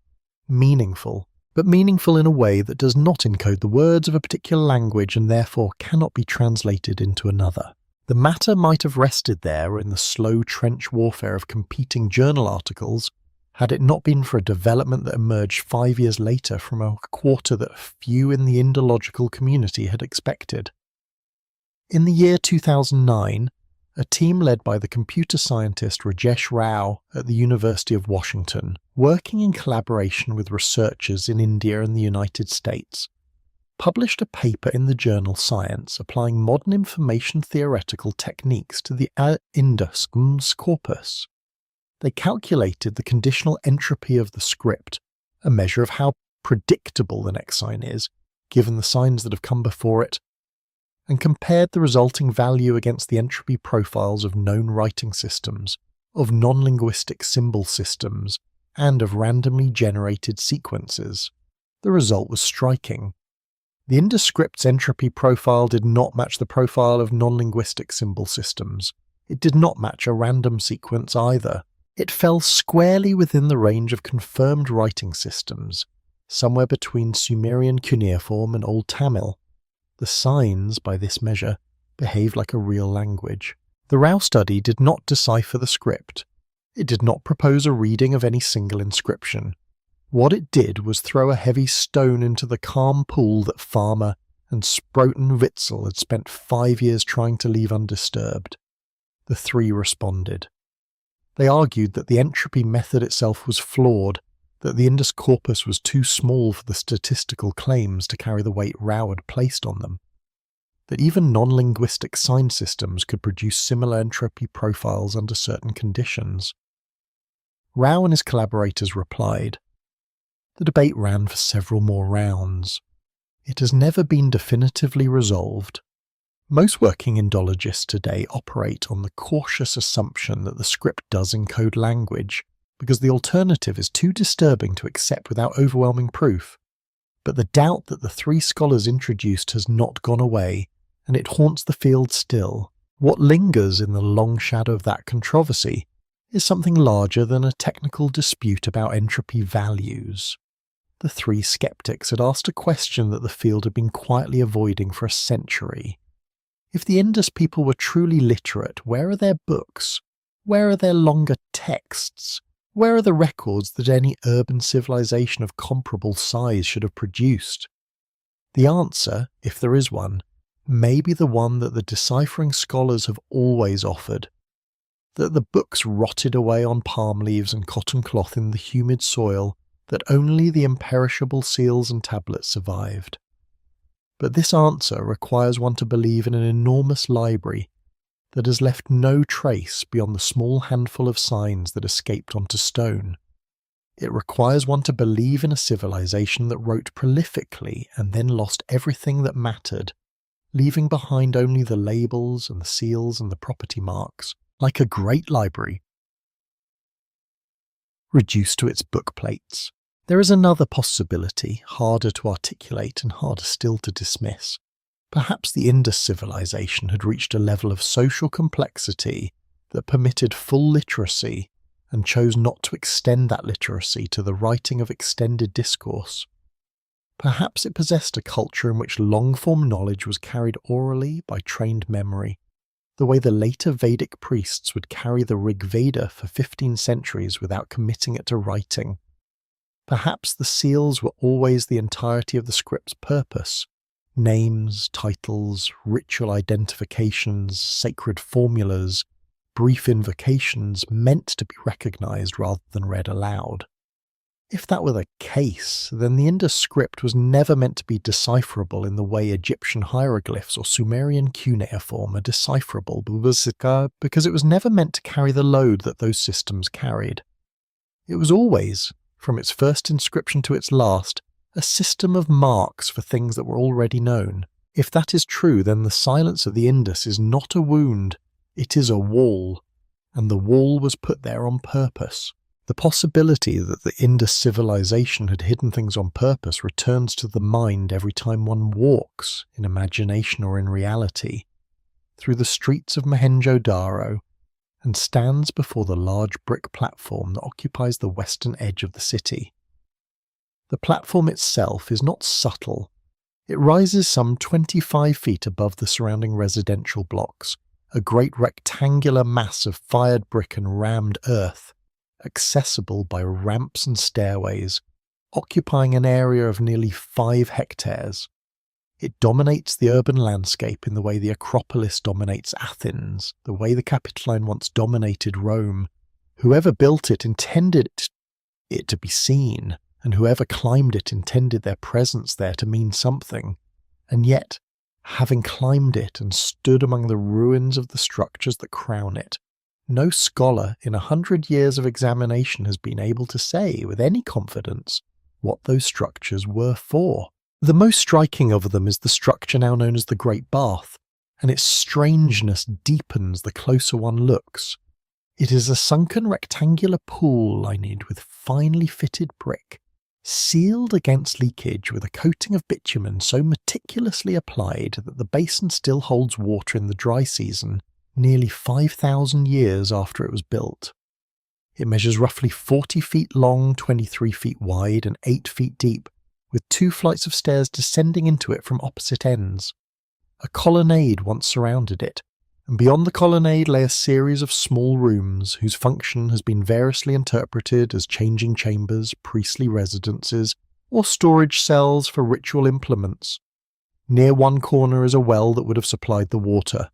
Meaningful, but meaningful in a way that does not encode the words of a particular language and therefore cannot be translated into another. The matter might have rested there in the slow trench warfare of competing journal articles, had it not been for a development that emerged 5 years later from a quarter that few in the Indological community had expected. In the year 2009, a team led by the computer scientist Rajesh Rao at the University of Washington, working in collaboration with researchers in India and the United States, published a paper in the journal Science applying modern information theoretical techniques to the Indus corpus. They calculated the conditional entropy of the script, a measure of how predictable the next sign is, given the signs that have come before it, and compared the resulting value against the entropy profiles of known writing systems, of non-linguistic symbol systems, and of randomly generated sequences. The result was striking. The Indus script's entropy profile did not match the profile of non-linguistic symbol systems. It did not match a random sequence either. It fell squarely within the range of confirmed writing systems, somewhere between Sumerian cuneiform and Old Tamil. The signs, by this measure, behaved like a real language. The Rao study did not decipher the script. It did not propose a reading of any single inscription. What it did was throw a heavy stone into the calm pool that Farmer and Sproat and Witzel had spent 5 years trying to leave undisturbed. The three responded. They argued that the entropy method itself was flawed, that the Indus corpus was too small for the statistical claims to carry the weight Rao had placed on them, that even non-linguistic sign systems could produce similar entropy profiles under certain conditions. Rao and his collaborators replied. The debate ran for several more rounds. It has never been definitively resolved. Most working Indologists today operate on the cautious assumption that the script does encode language, because the alternative is too disturbing to accept without overwhelming proof. But the doubt that the three scholars introduced has not gone away, and it haunts the field still. What lingers in the long shadow of that controversy is something larger than a technical dispute about entropy values. The three skeptics had asked a question that the field had been quietly avoiding for a century. If the Indus people were truly literate, where are their books? Where are their longer texts? Where are the records that any urban civilization of comparable size should have produced? The answer, if there is one, may be the one that the deciphering scholars have always offered: that the books rotted away on palm leaves and cotton cloth in the humid soil, that only the imperishable seals and tablets survived. But this answer requires one to believe in an enormous library that has left no trace beyond the small handful of signs that escaped onto stone. It requires one to believe in a civilization that wrote prolifically and then lost everything that mattered, leaving behind only the labels and the seals and the property marks, like a great library, reduced to its book plates. There is another possibility, harder to articulate and harder still to dismiss. Perhaps the Indus civilization had reached a level of social complexity that permitted full literacy and chose not to extend that literacy to the writing of extended discourse. Perhaps it possessed a culture in which long-form knowledge was carried orally by trained memory, the way the later Vedic priests would carry the Rig Veda for 15 centuries without committing it to writing. Perhaps the seals were always the entirety of the script's purpose: names, titles, ritual identifications, sacred formulas, brief invocations meant to be recognized rather than read aloud. If that were the case, then the Indus script was never meant to be decipherable in the way Egyptian hieroglyphs or Sumerian cuneiform are decipherable, because it was never meant to carry the load that those systems carried. It was always, from its first inscription to its last, a system of marks for things that were already known. If that is true, then the silence of the Indus is not a wound, it is a wall, and the wall was put there on purpose. The possibility that the Indus civilization had hidden things on purpose returns to the mind every time one walks, in imagination or in reality, through the streets of Mohenjo-daro, and stands before the large brick platform that occupies the western edge of the city. The platform itself is not subtle. It rises some 25 feet above the surrounding residential blocks, a great rectangular mass of fired brick and rammed earth, accessible by ramps and stairways, occupying an area of nearly 5 hectares. It dominates the urban landscape in the way the Acropolis dominates Athens, the way the Capitoline once dominated Rome. Whoever built it intended it to be seen, and whoever climbed it intended their presence there to mean something. And yet, having climbed it and stood among the ruins of the structures that crown it, no scholar in 100 years of examination has been able to say with any confidence what those structures were for. The most striking of them is the structure now known as the Great Bath, and its strangeness deepens the closer one looks. It is a sunken rectangular pool lined with finely fitted brick, sealed against leakage with a coating of bitumen so meticulously applied that the basin still holds water in the dry season, nearly 5,000 years after it was built. It measures roughly 40 feet long, 23 feet wide, and 8 feet deep, with 2 flights of stairs descending into it from opposite ends. A colonnade once surrounded it, and beyond the colonnade lay a series of small rooms whose function has been variously interpreted as changing chambers, priestly residences, or storage cells for ritual implements. Near one corner is a well that would have supplied the water.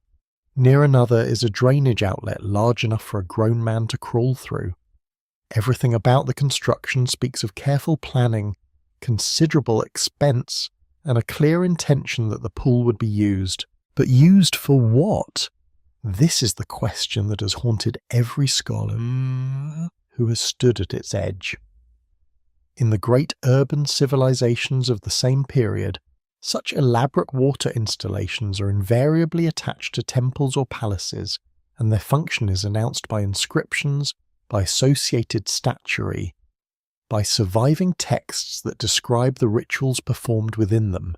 Near another is a drainage outlet large enough for a grown man to crawl through. Everything about the construction speaks of careful planning, considerable expense, and a clear intention that the pool would be used. But used for what? This is the question that has haunted every scholar who has stood at its edge. In the great urban civilizations of the same period, Such elaborate water installations are invariably attached to temples or palaces, and their function is announced by inscriptions, by associated statuary, by surviving texts that describe the rituals performed within them.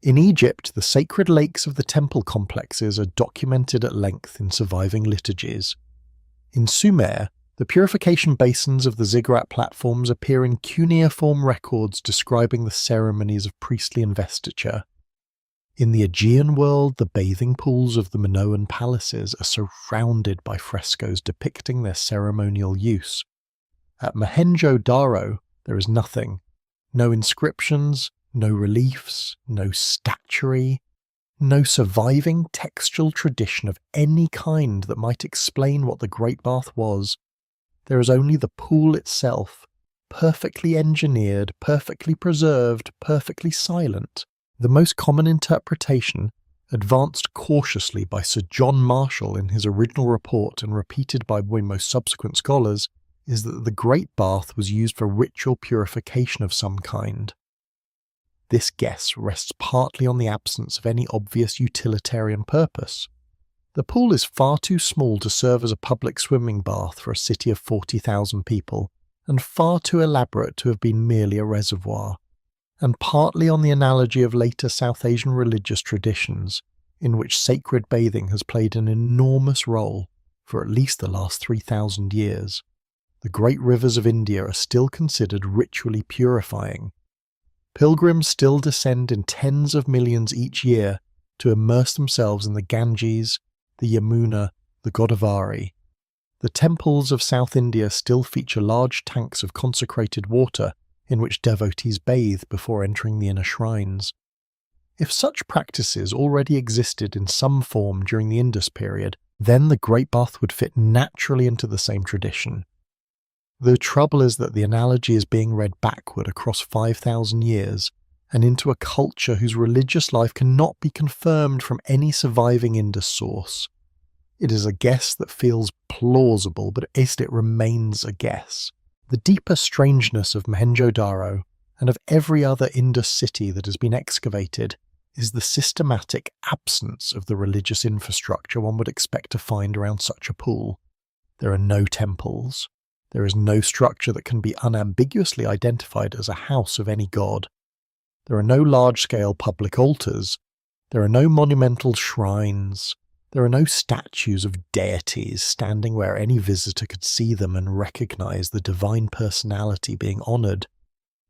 In Egypt, the sacred lakes of the temple complexes are documented at length in surviving liturgies. In Sumer, the purification basins of the ziggurat platforms appear in cuneiform records describing the ceremonies of priestly investiture. In the Aegean world, the bathing pools of the Minoan palaces are surrounded by frescoes depicting their ceremonial use. At Mohenjo-daro, there is nothing. No inscriptions, no reliefs, no statuary, no surviving textual tradition of any kind that might explain what the Great Bath was. There is only the pool itself, perfectly engineered, perfectly preserved, perfectly silent. The most common interpretation, advanced cautiously by Sir John Marshall in his original report and repeated by most subsequent scholars, is that the Great Bath was used for ritual purification of some kind. This guess rests partly on the absence of any obvious utilitarian purpose. The pool is far too small to serve as a public swimming bath for a city of 40,000 people, and far too elaborate to have been merely a reservoir, and partly on the analogy of later South Asian religious traditions, in which sacred bathing has played an enormous role for at least the last 3,000 years. The great rivers of India are still considered ritually purifying. Pilgrims still descend in tens of millions each year to immerse themselves in the Ganges, the Yamuna, the Godavari. The temples of South India still feature large tanks of consecrated water in which devotees bathe before entering the inner shrines. If such practices already existed in some form during the Indus period, then the Great Bath would fit naturally into the same tradition. The trouble is that the analogy is being read backward across 5,000 years, and into a culture whose religious life cannot be confirmed from any surviving Indus source. It is a guess that feels plausible, but at least it remains a guess. The deeper strangeness of Mohenjo-daro, and of every other Indus city that has been excavated, is the systematic absence of the religious infrastructure one would expect to find around such a pool. There are no temples. There is no structure that can be unambiguously identified as a house of any god. There are no large-scale public altars. There are no monumental shrines. There are no statues of deities standing where any visitor could see them and recognize the divine personality being honoured.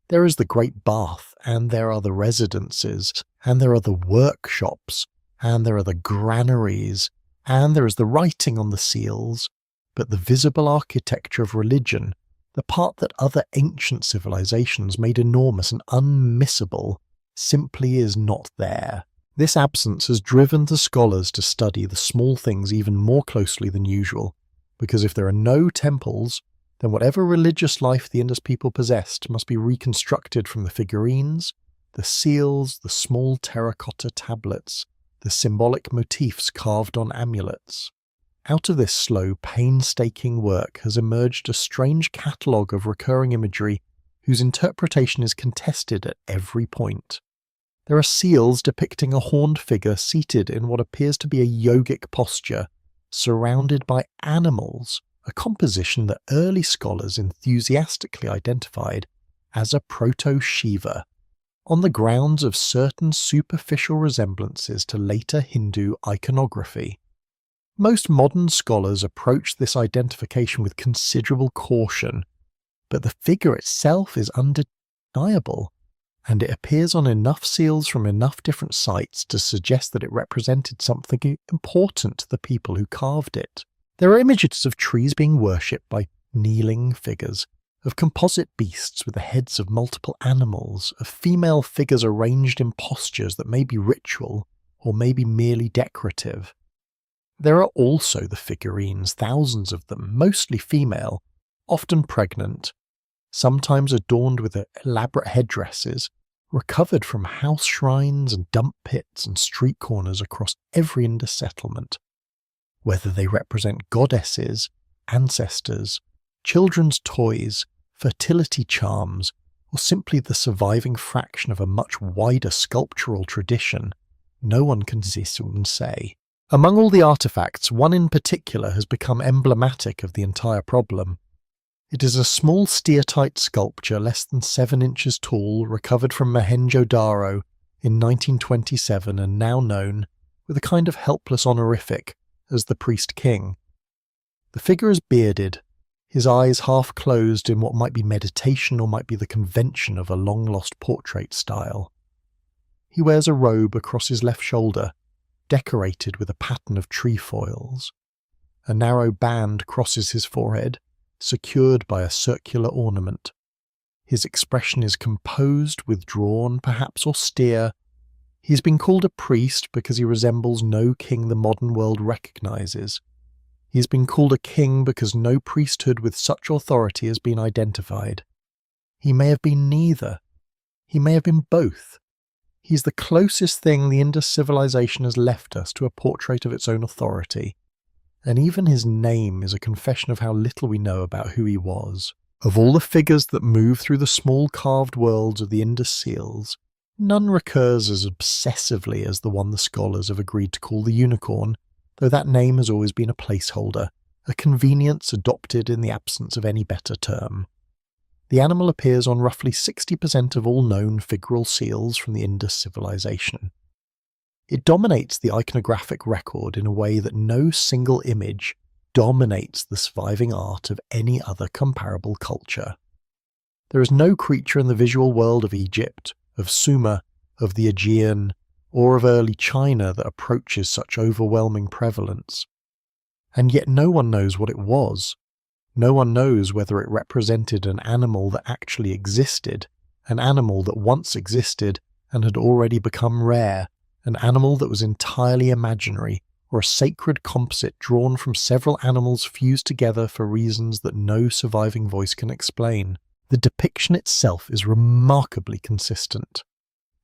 There is the Great Bath, and there are the residences, and there are the workshops, and there are the granaries, and there is the writing on the seals, but the visible architecture of religion, the part that other ancient civilizations made enormous and unmissable, simply is not there. This absence has driven the scholars to study the small things even more closely than usual, because if there are no temples, then whatever religious life the Indus people possessed must be reconstructed from the figurines, the seals, the small terracotta tablets, the symbolic motifs carved on amulets. Out of this slow, painstaking work has emerged a strange catalogue of recurring imagery whose interpretation is contested at every point. There are seals depicting a horned figure seated in what appears to be a yogic posture, surrounded by animals, a composition that early scholars enthusiastically identified as a proto-Shiva, on the grounds of certain superficial resemblances to later Hindu iconography. Most modern scholars approach this identification with considerable caution, but the figure itself is undeniable, and it appears on enough seals from enough different sites to suggest that it represented something important to the people who carved it. There are images of trees being worshipped by kneeling figures, of composite beasts with the heads of multiple animals, of female figures arranged in postures that may be ritual or may be merely decorative. There are also the figurines, thousands of them, mostly female, often pregnant, sometimes adorned with elaborate headdresses, recovered from house shrines and dump pits and street corners across every Indus settlement. Whether they represent goddesses, ancestors, children's toys, fertility charms, or simply the surviving fraction of a much wider sculptural tradition, no one can soon say. Among all the artifacts, one in particular has become emblematic of the entire problem. It is a small steatite sculpture less than 7 inches tall, recovered from Mohenjo-daro in 1927 and now known, with a kind of helpless honorific, as the Priest King. The figure is bearded, his eyes half closed in what might be meditation or might be the convention of a long-lost portrait style. He wears a robe across his left shoulder, decorated with a pattern of trefoils. A narrow band crosses his forehead, secured by a circular ornament. His expression is composed, withdrawn, perhaps austere. He has been called a priest because he resembles no king the modern world recognizes. He has been called a king because no priesthood with such authority has been identified. He may have been neither. He may have been both. He's the closest thing the Indus civilization has left us to a portrait of its own authority. And even his name is a confession of how little we know about who he was. Of all the figures that move through the small carved worlds of the Indus seals, none recurs as obsessively as the one the scholars have agreed to call the unicorn, though that name has always been a placeholder, a convenience adopted in the absence of any better term. The animal appears on roughly 60% of all known figural seals from the Indus civilization. It dominates the iconographic record in a way that no single image dominates the surviving art of any other comparable culture. There is no creature in the visual world of Egypt, of Sumer, of the Aegean, or of early China that approaches such overwhelming prevalence. And yet no one knows what it was. No one knows whether it represented an animal that actually existed, an animal that once existed and had already become rare, an animal that was entirely imaginary, or a sacred composite drawn from several animals fused together for reasons that no surviving voice can explain. The depiction itself is remarkably consistent.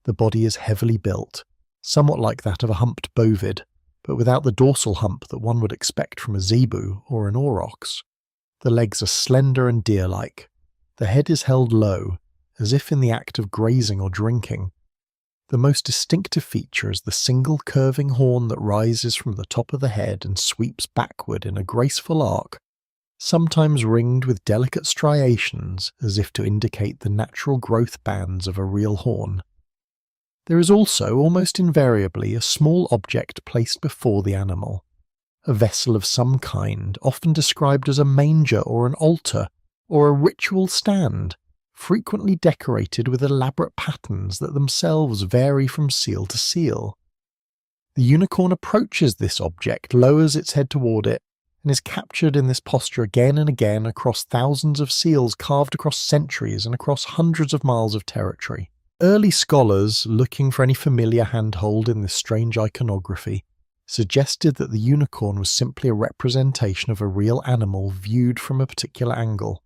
The body is heavily built, somewhat like that of a humped bovid, but without the dorsal hump that one would expect from a zebu or an aurochs. The legs are slender and deer-like. The head is held low, as if in the act of grazing or drinking. The most distinctive feature is the single curving horn that rises from the top of the head and sweeps backward in a graceful arc, sometimes ringed with delicate striations as if to indicate the natural growth bands of a real horn. There is also, almost invariably, a small object placed before the animal. A vessel of some kind, often described as a manger or an altar, or a ritual stand, frequently decorated with elaborate patterns that themselves vary from seal to seal. The unicorn approaches this object, lowers its head toward it, and is captured in this posture again and again across thousands of seals carved across centuries and across hundreds of miles of territory. Early scholars, looking for any familiar handhold in this strange iconography, suggested that the unicorn was simply a representation of a real animal viewed from a particular angle.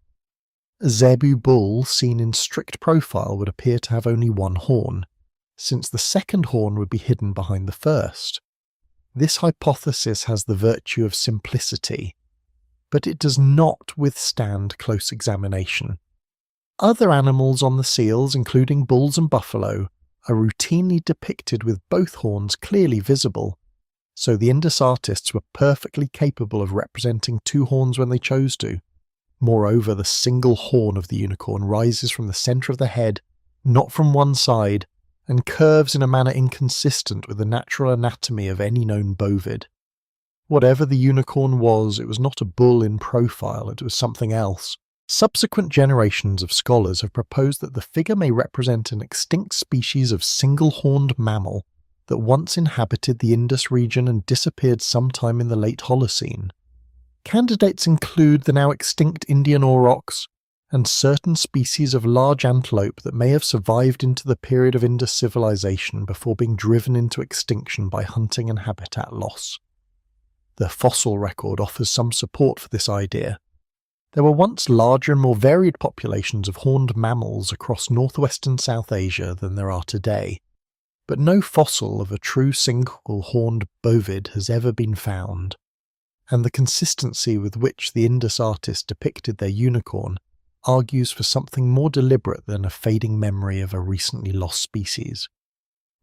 A zebu bull seen in strict profile would appear to have only one horn, since the second horn would be hidden behind the first. This hypothesis has the virtue of simplicity, but it does not withstand close examination. Other animals on the seals, including bulls and buffalo, are routinely depicted with both horns clearly visible, so the Indus artists were perfectly capable of representing two horns when they chose to. Moreover, the single horn of the unicorn rises from the centre of the head, not from one side, and curves in a manner inconsistent with the natural anatomy of any known bovid. Whatever the unicorn was, it was not a bull in profile, it was something else. Subsequent generations of scholars have proposed that the figure may represent an extinct species of single-horned mammal that once inhabited the Indus region and disappeared sometime in the late Holocene. Candidates include the now extinct Indian aurochs and certain species of large antelope that may have survived into the period of Indus civilization before being driven into extinction by hunting and habitat loss. The fossil record offers some support for this idea. There were once larger and more varied populations of horned mammals across northwestern South Asia than there are today, but no fossil of a true single-horned bovid has ever been found, and the consistency with which the Indus artists depicted their unicorn argues for something more deliberate than a fading memory of a recently lost species.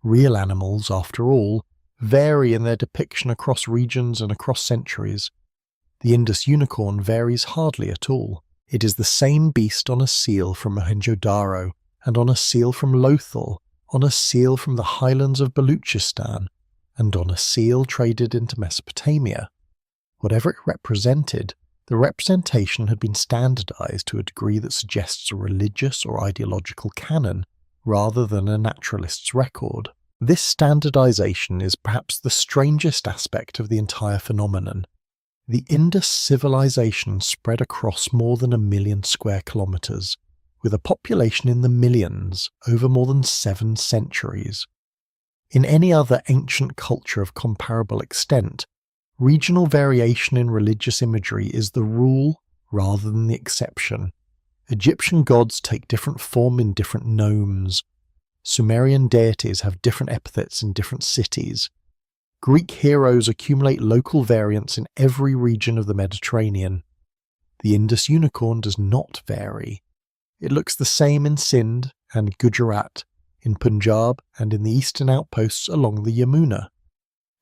Real animals, after all, vary in their depiction across regions and across centuries. The Indus unicorn varies hardly at all. It is the same beast on a seal from Mohenjo-daro, and on a seal from Lothal, on a seal from the highlands of Baluchistan, and on a seal traded into Mesopotamia. Whatever it represented, the representation had been standardized to a degree that suggests a religious or ideological canon rather than a naturalist's record. This standardization is perhaps the strangest aspect of the entire phenomenon. The Indus Civilization spread across more than 1 million square kilometers, with a population in the millions over more than 7 centuries. In any other ancient culture of comparable extent, regional variation in religious imagery is the rule rather than the exception. Egyptian gods take different form in different nomes. Sumerian deities have different epithets in different cities. Greek heroes accumulate local variants in every region of the Mediterranean. The Indus unicorn does not vary. It looks the same in Sindh and Gujarat, in Punjab and in the eastern outposts along the Yamuna.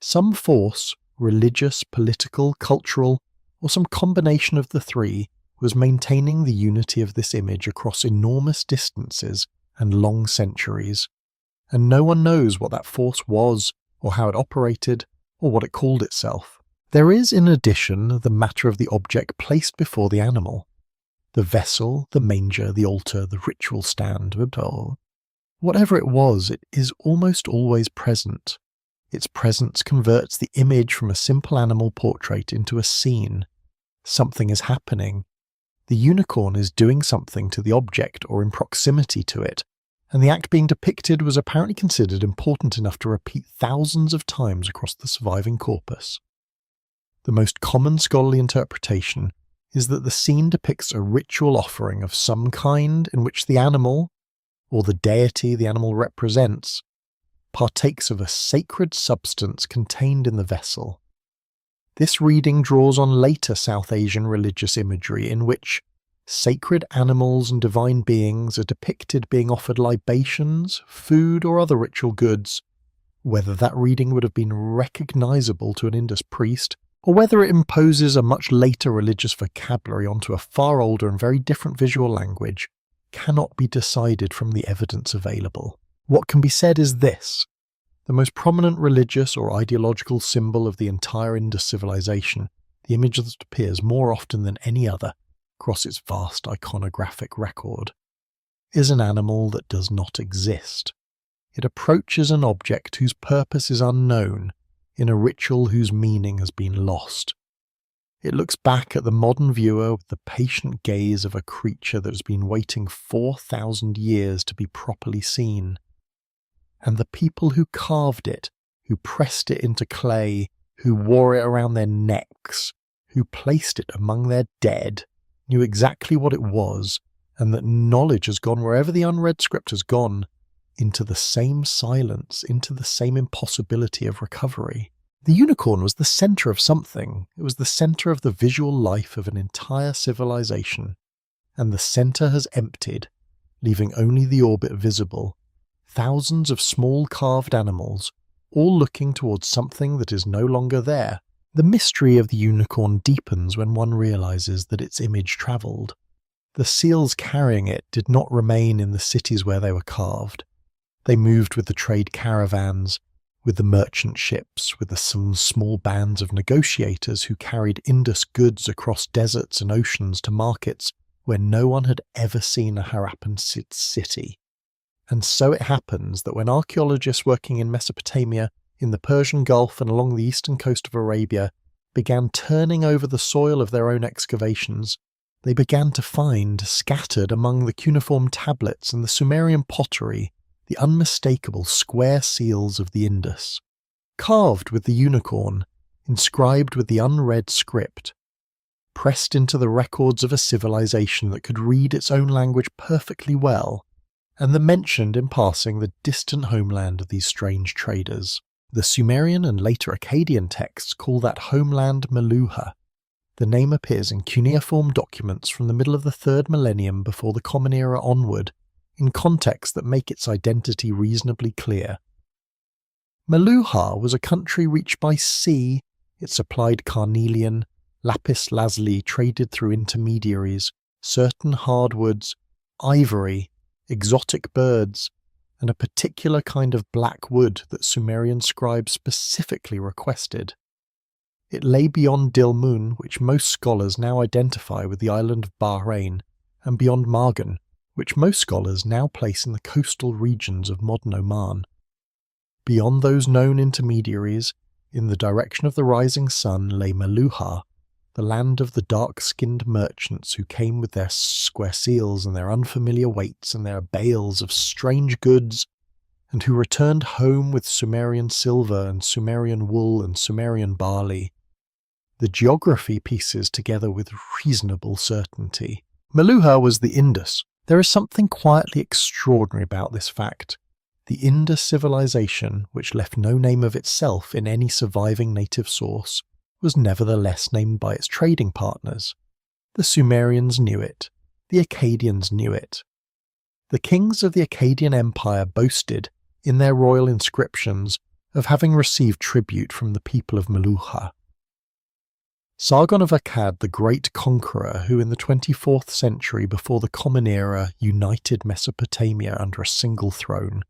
Some force, religious, political, cultural, or some combination of the three, was maintaining the unity of this image across enormous distances and long centuries, and no one knows what that force was, or how it operated, or what it called itself. There is, in addition, the matter of the object placed before the animal. The vessel, the manger, the altar, the ritual stand, whatever it was, it is almost always present. Its presence converts the image from a simple animal portrait into a scene. Something is happening. The unicorn is doing something to the object or in proximity to it, and the act being depicted was apparently considered important enough to repeat thousands of times across the surviving corpus. The most common scholarly interpretation is that the scene depicts a ritual offering of some kind in which the animal, or the deity the animal represents, partakes of a sacred substance contained in the vessel. This reading draws on later South Asian religious imagery in which sacred animals and divine beings are depicted being offered libations, food, or other ritual goods. Whether that reading would have been recognizable to an Indus priest, or whether it imposes a much later religious vocabulary onto a far older and very different visual language, cannot be decided from the evidence available. What can be said is this: the most prominent religious or ideological symbol of the entire Indus civilization, the image that appears more often than any other across its vast iconographic record, is an animal that does not exist. It approaches an object whose purpose is unknown in a ritual whose meaning has been lost. It looks back at the modern viewer with the patient gaze of a creature that has been waiting 4,000 years to be properly seen. And the people who carved it, who pressed it into clay, who wore it around their necks, who placed it among their dead, knew exactly what it was, and that knowledge has gone wherever the unread script has gone, into the same silence, into the same impossibility of recovery. The unicorn was the centre of something. It was the centre of the visual life of an entire civilization, and the centre has emptied, leaving only the orbit visible. Thousands of small carved animals, all looking towards something that is no longer there. The mystery of the unicorn deepens when one realizes that its image travelled. The seals carrying it did not remain in the cities where they were carved. They moved with the trade caravans, with the merchant ships, with some small bands of negotiators who carried Indus goods across deserts and oceans to markets where no one had ever seen a Harappan city. And so it happens that when archaeologists working in Mesopotamia, in the Persian Gulf and along the eastern coast of Arabia began turning over the soil of their own excavations, they began to find, scattered among the cuneiform tablets and the Sumerian pottery, the unmistakable square seals of the Indus, carved with the unicorn, inscribed with the unread script, pressed into the records of a civilization that could read its own language perfectly well, and that mentioned in passing the distant homeland of these strange traders. The Sumerian and later Akkadian texts call that homeland Meluhha. The name appears in cuneiform documents from the middle of the 3rd millennium before the Common Era onward, in contexts that make its identity reasonably clear. Meluhha was a country reached by sea. It supplied carnelian, lapis lazuli traded through intermediaries, certain hardwoods, ivory, exotic birds, and a particular kind of black wood that Sumerian scribes specifically requested. It lay beyond Dilmun, which most scholars now identify with the island of Bahrain, and beyond Margan, which most scholars now place in the coastal regions of modern Oman. Beyond those known intermediaries, in the direction of the rising sun, lay Meluhha, the land of the dark-skinned merchants who came with their square seals and their unfamiliar weights and their bales of strange goods, and who returned home with Sumerian silver and Sumerian wool and Sumerian barley. The geography pieces together with reasonable certainty. Meluhha was the Indus. There is something quietly extraordinary about this fact. The Indus Civilization, which left no name of itself in any surviving native source, was nevertheless named by its trading partners. The Sumerians knew it. The Akkadians knew it. The kings of the Akkadian Empire boasted, in their royal inscriptions, of having received tribute from the people of Meluhha. Sargon of Akkad, the great conqueror who in the 24th century before the Common Era united Mesopotamia under a single throne,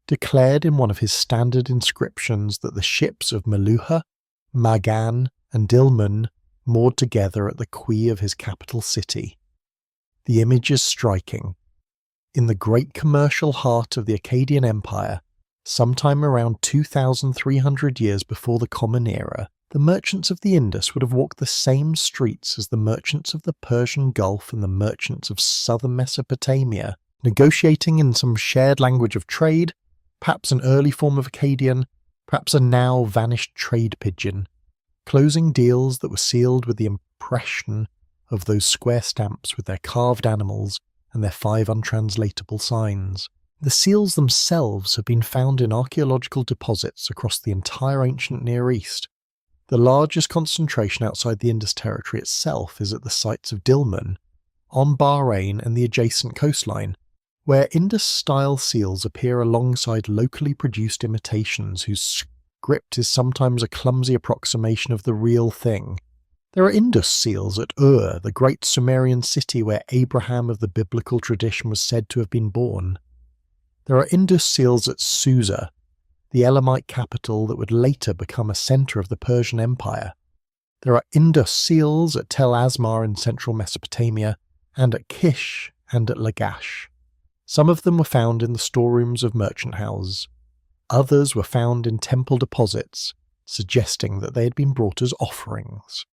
declared in one of his standard inscriptions that the ships of Meluhha, Magan, and Dilmun moored together at the quay of his capital city. The image is striking. In the great commercial heart of the Akkadian Empire, sometime around 2,300 years before the Common Era, the merchants of the Indus would have walked the same streets as the merchants of the Persian Gulf and the merchants of southern Mesopotamia, negotiating in some shared language of trade, perhaps an early form of Akkadian, perhaps a now vanished trade pidgin, closing deals that were sealed with the impression of those square stamps with their carved animals and their 5 untranslatable signs. The seals themselves have been found in archaeological deposits across the entire ancient Near East. The largest concentration outside the Indus territory itself is at the sites of Dilmun, on Bahrain and the adjacent coastline, where Indus-style seals appear alongside locally produced imitations whose script is sometimes a clumsy approximation of the real thing. There are Indus seals at Ur, the great Sumerian city where Abraham of the biblical tradition was said to have been born. There are Indus seals at Susa, the Elamite capital that would later become a centre of the Persian Empire. There are Indus seals at Tel Asmar in central Mesopotamia, and at Kish and at Lagash. Some of them were found in the storerooms of merchant houses. Others were found in temple deposits, suggesting that they had been brought as offerings.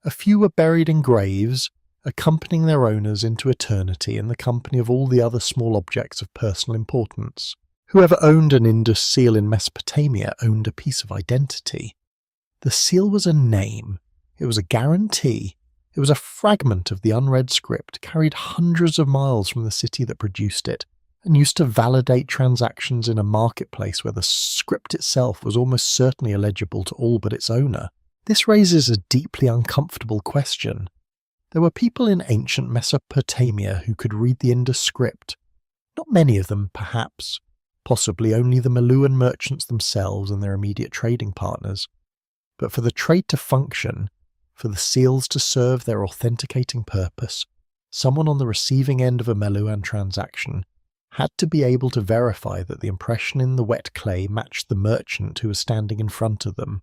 A few were buried in graves, accompanying their owners into eternity in the company of all the other small objects of personal importance. Whoever owned an Indus seal in Mesopotamia owned a piece of identity. The seal was a name. It was a guarantee. It was a fragment of the unread script carried hundreds of miles from the city that produced it, and used to validate transactions in a marketplace where the script itself was almost certainly illegible to all but its owner. This raises a deeply uncomfortable question. There were people in ancient Mesopotamia who could read the Indus script. Not many of them, perhaps. Possibly only the Meluhan merchants themselves and their immediate trading partners. But for the trade to function, for the seals to serve their authenticating purpose, someone on the receiving end of a Meluhan transaction had to be able to verify that the impression in the wet clay matched the merchant who was standing in front of them,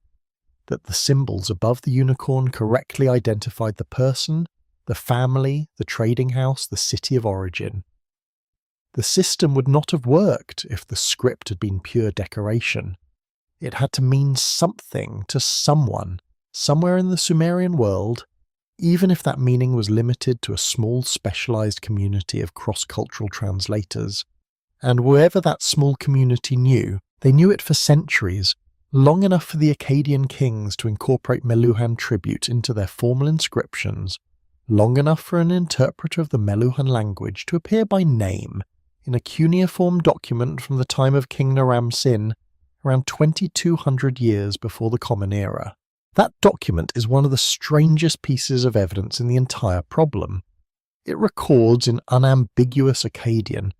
that the symbols above the unicorn correctly identified the person, the family, the trading house, the city of origin. The system would not have worked if the script had been pure decoration. It had to mean something to someone, somewhere in the Sumerian world, even if that meaning was limited to a small specialized community of cross-cultural translators. And whoever that small community knew, they knew it for centuries, long enough for the Akkadian kings to incorporate Meluhan tribute into their formal inscriptions, long enough for an interpreter of the Meluhan language to appear by name in a cuneiform document from the time of King Naram-Sin, around 2200 years before the Common Era. That document is one of the strangest pieces of evidence in the entire problem. It records in unambiguous Akkadian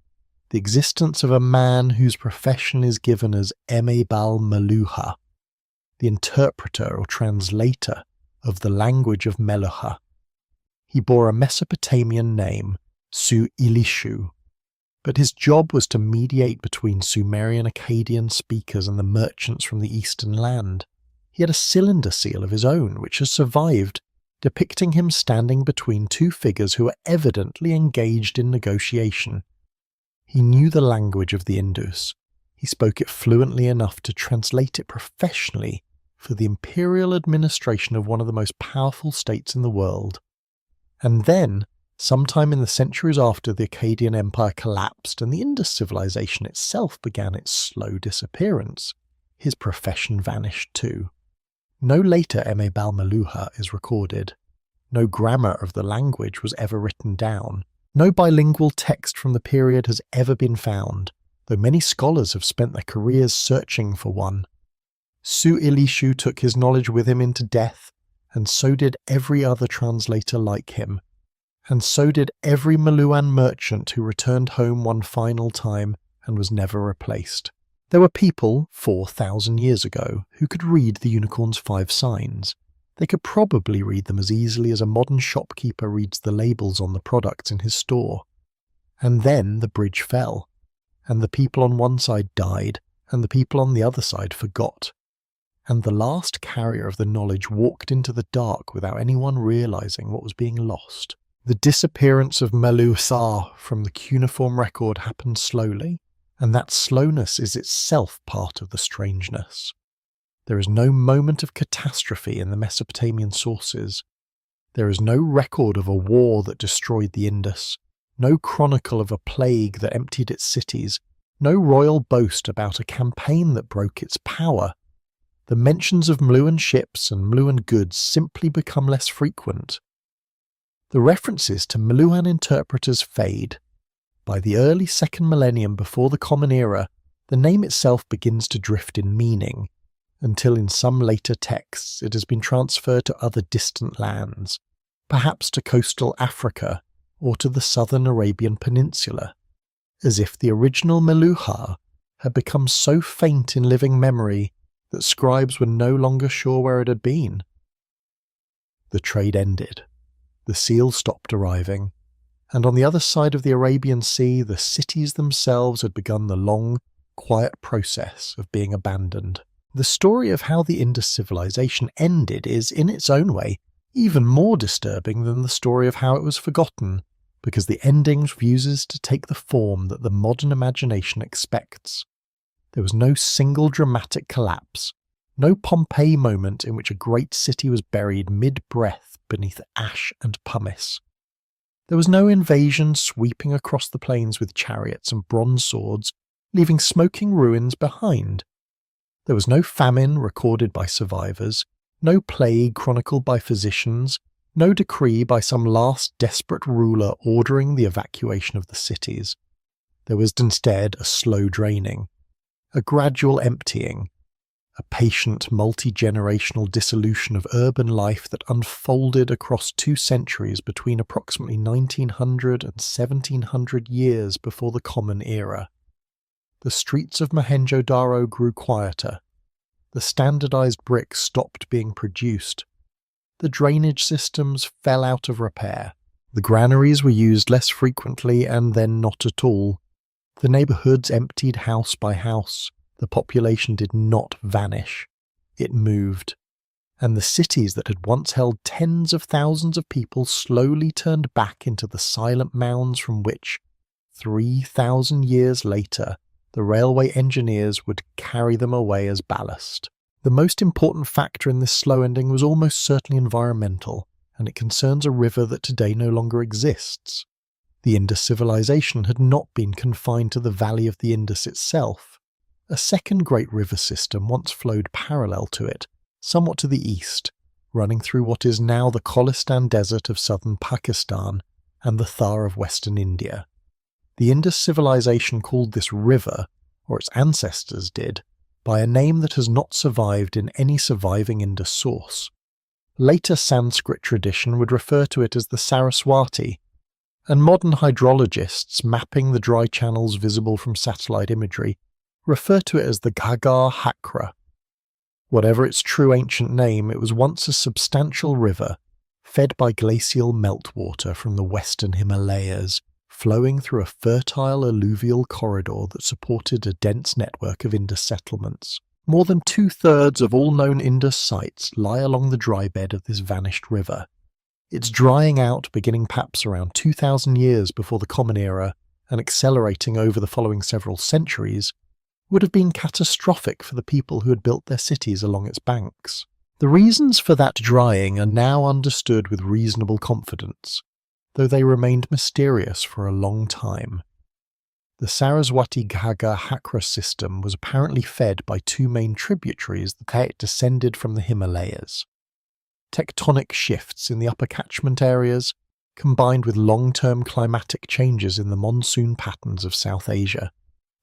the existence of a man whose profession is given as Emebal Meluhha, the interpreter or translator of the language of Meluhha. He bore a Mesopotamian name, Su-Ilishu, but his job was to mediate between Sumerian Akkadian speakers and the merchants from the eastern land. He had a cylinder seal of his own, which has survived, depicting him standing between two figures who were evidently engaged in negotiation. He knew the language of the Indus. He spoke it fluently enough to translate it professionally for the imperial administration of one of the most powerful states in the world. And then, sometime in the centuries after the Akkadian Empire collapsed and the Indus Civilization itself began its slow disappearance, his profession vanished too. No later Emebal Meluhha is recorded. No grammar of the language was ever written down. No bilingual text from the period has ever been found, though many scholars have spent their careers searching for one. Su-Ilishu took his knowledge with him into death, and so did every other translator like him. And so did every Meluhhan merchant who returned home one final time and was never replaced. There were people, 4,000 years ago, who could read the unicorn's 5 signs. They could probably read them as easily as a modern shopkeeper reads the labels on the products in his store. And then the bridge fell, and the people on one side died, and the people on the other side forgot. And the last carrier of the knowledge walked into the dark without anyone realizing what was being lost. The disappearance of Meluhha from the cuneiform record happened slowly, and that slowness is itself part of the strangeness. There is no moment of catastrophe in the Mesopotamian sources. There is no record of a war that destroyed the Indus, no chronicle of a plague that emptied its cities, no royal boast about a campaign that broke its power. The mentions of Meluhhan ships and Meluhhan goods simply become less frequent. The references to Meluhhan interpreters fade. By the early second millennium before the Common Era, the name itself begins to drift in meaning, until in some later texts it has been transferred to other distant lands, perhaps to coastal Africa or to the southern Arabian Peninsula, as if the original Meluhha had become so faint in living memory that scribes were no longer sure where it had been. The trade ended. The seal stopped arriving, and on the other side of the Arabian Sea the cities themselves had begun the long, quiet process of being abandoned. The story of how the Indus civilization ended is, in its own way, even more disturbing than the story of how it was forgotten, because the ending refuses to take the form that the modern imagination expects. There was no single dramatic collapse, no Pompeii moment in which a great city was buried mid-breath beneath ash and pumice. There was no invasion sweeping across the plains with chariots and bronze swords, leaving smoking ruins behind. There was no famine recorded by survivors, no plague chronicled by physicians, no decree by some last desperate ruler ordering the evacuation of the cities. There was instead a slow draining, a gradual emptying, a patient multi-generational dissolution of urban life that unfolded across 2 centuries between approximately 1900 and 1700 years before the Common Era. The streets of Mohenjo-daro grew quieter. The standardized bricks stopped being produced. The drainage systems fell out of repair. The granaries were used less frequently and then not at all. The neighborhoods emptied house by house. The population did not vanish. It moved. And the cities that had once held tens of thousands of people slowly turned back into the silent mounds from which, 3,000 years later, the railway engineers would carry them away as ballast. The most important factor in this slow ending was almost certainly environmental, and it concerns a river that today no longer exists. The Indus civilization had not been confined to the valley of the Indus itself. A second great river system once flowed parallel to it, somewhat to the east, running through what is now the Kholistan Desert of southern Pakistan and the Thar of western India. The Indus civilization called this river, or its ancestors did, by a name that has not survived in any surviving Indus source. Later Sanskrit tradition would refer to it as the Saraswati, and modern hydrologists mapping the dry channels visible from satellite imagery refer to it as the Ghaggar Hakra. Whatever its true ancient name, it was once a substantial river, fed by glacial meltwater from the western Himalayas, flowing through a fertile alluvial corridor that supported a dense network of Indus settlements. More than 2/3 of all known Indus sites lie along the dry bed of this vanished river. Its drying out, beginning perhaps around 2,000 years before the Common Era and accelerating over the following several centuries, would have been catastrophic for the people who had built their cities along its banks. The reasons for that drying are now understood with reasonable confidence, though they remained mysterious for a long time. The Saraswati Ghaggar Hakra system was apparently fed by two main tributaries that it descended from the Himalayas. Tectonic shifts in the upper catchment areas, combined with long-term climatic changes in the monsoon patterns of South Asia,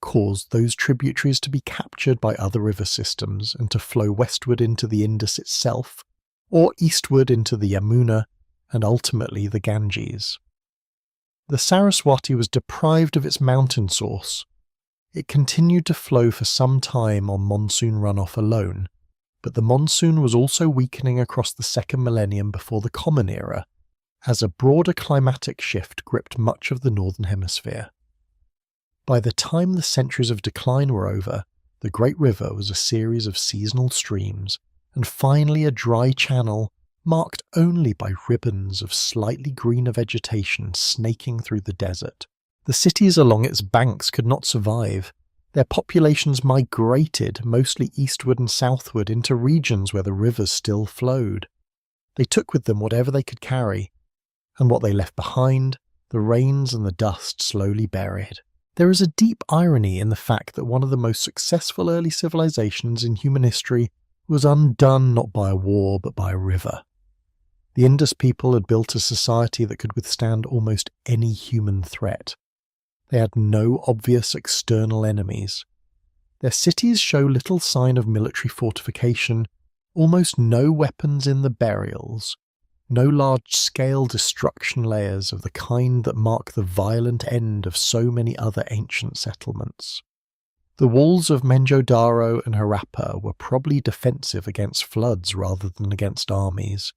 caused those tributaries to be captured by other river systems and to flow westward into the Indus itself, or eastward into the Yamuna and ultimately the Ganges. The Saraswati was deprived of its mountain source. It continued to flow for some time on monsoon runoff alone, but the monsoon was also weakening across the second millennium before the Common Era, as a broader climatic shift gripped much of the northern hemisphere. By the time the centuries of decline were over, the great river was a series of seasonal streams, and finally a dry channel marked only by ribbons of slightly greener vegetation snaking through the desert. The cities along its banks could not survive. Their populations migrated mostly eastward and southward into regions where the rivers still flowed. They took with them whatever they could carry, and what they left behind, the rains and the dust slowly buried. There is a deep irony in the fact that one of the most successful early civilizations in human history was undone not by a war but by a river. The Indus people had built a society that could withstand almost any human threat. They had no obvious external enemies. Their cities show little sign of military fortification, almost no weapons in the burials, no large-scale destruction layers of the kind that mark the violent end of so many other ancient settlements. The walls of Mohenjo-daro and Harappa were probably defensive against floods rather than against armies.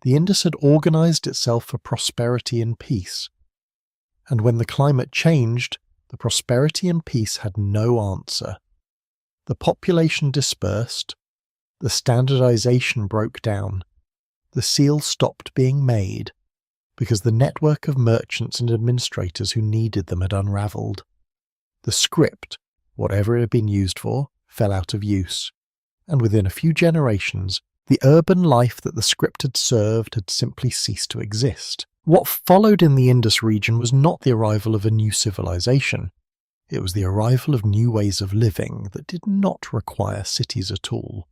The Indus had organized itself for prosperity and peace, and when the climate changed, the prosperity and peace had no answer. The population dispersed, the standardization broke down, the seal stopped being made, because the network of merchants and administrators who needed them had unraveled. The script, whatever it had been used for, fell out of use, and within a few generations, the urban life that the script had served had simply ceased to exist. What followed in the Indus region was not the arrival of a new civilization. It was the arrival of new ways of living that did not require cities at all.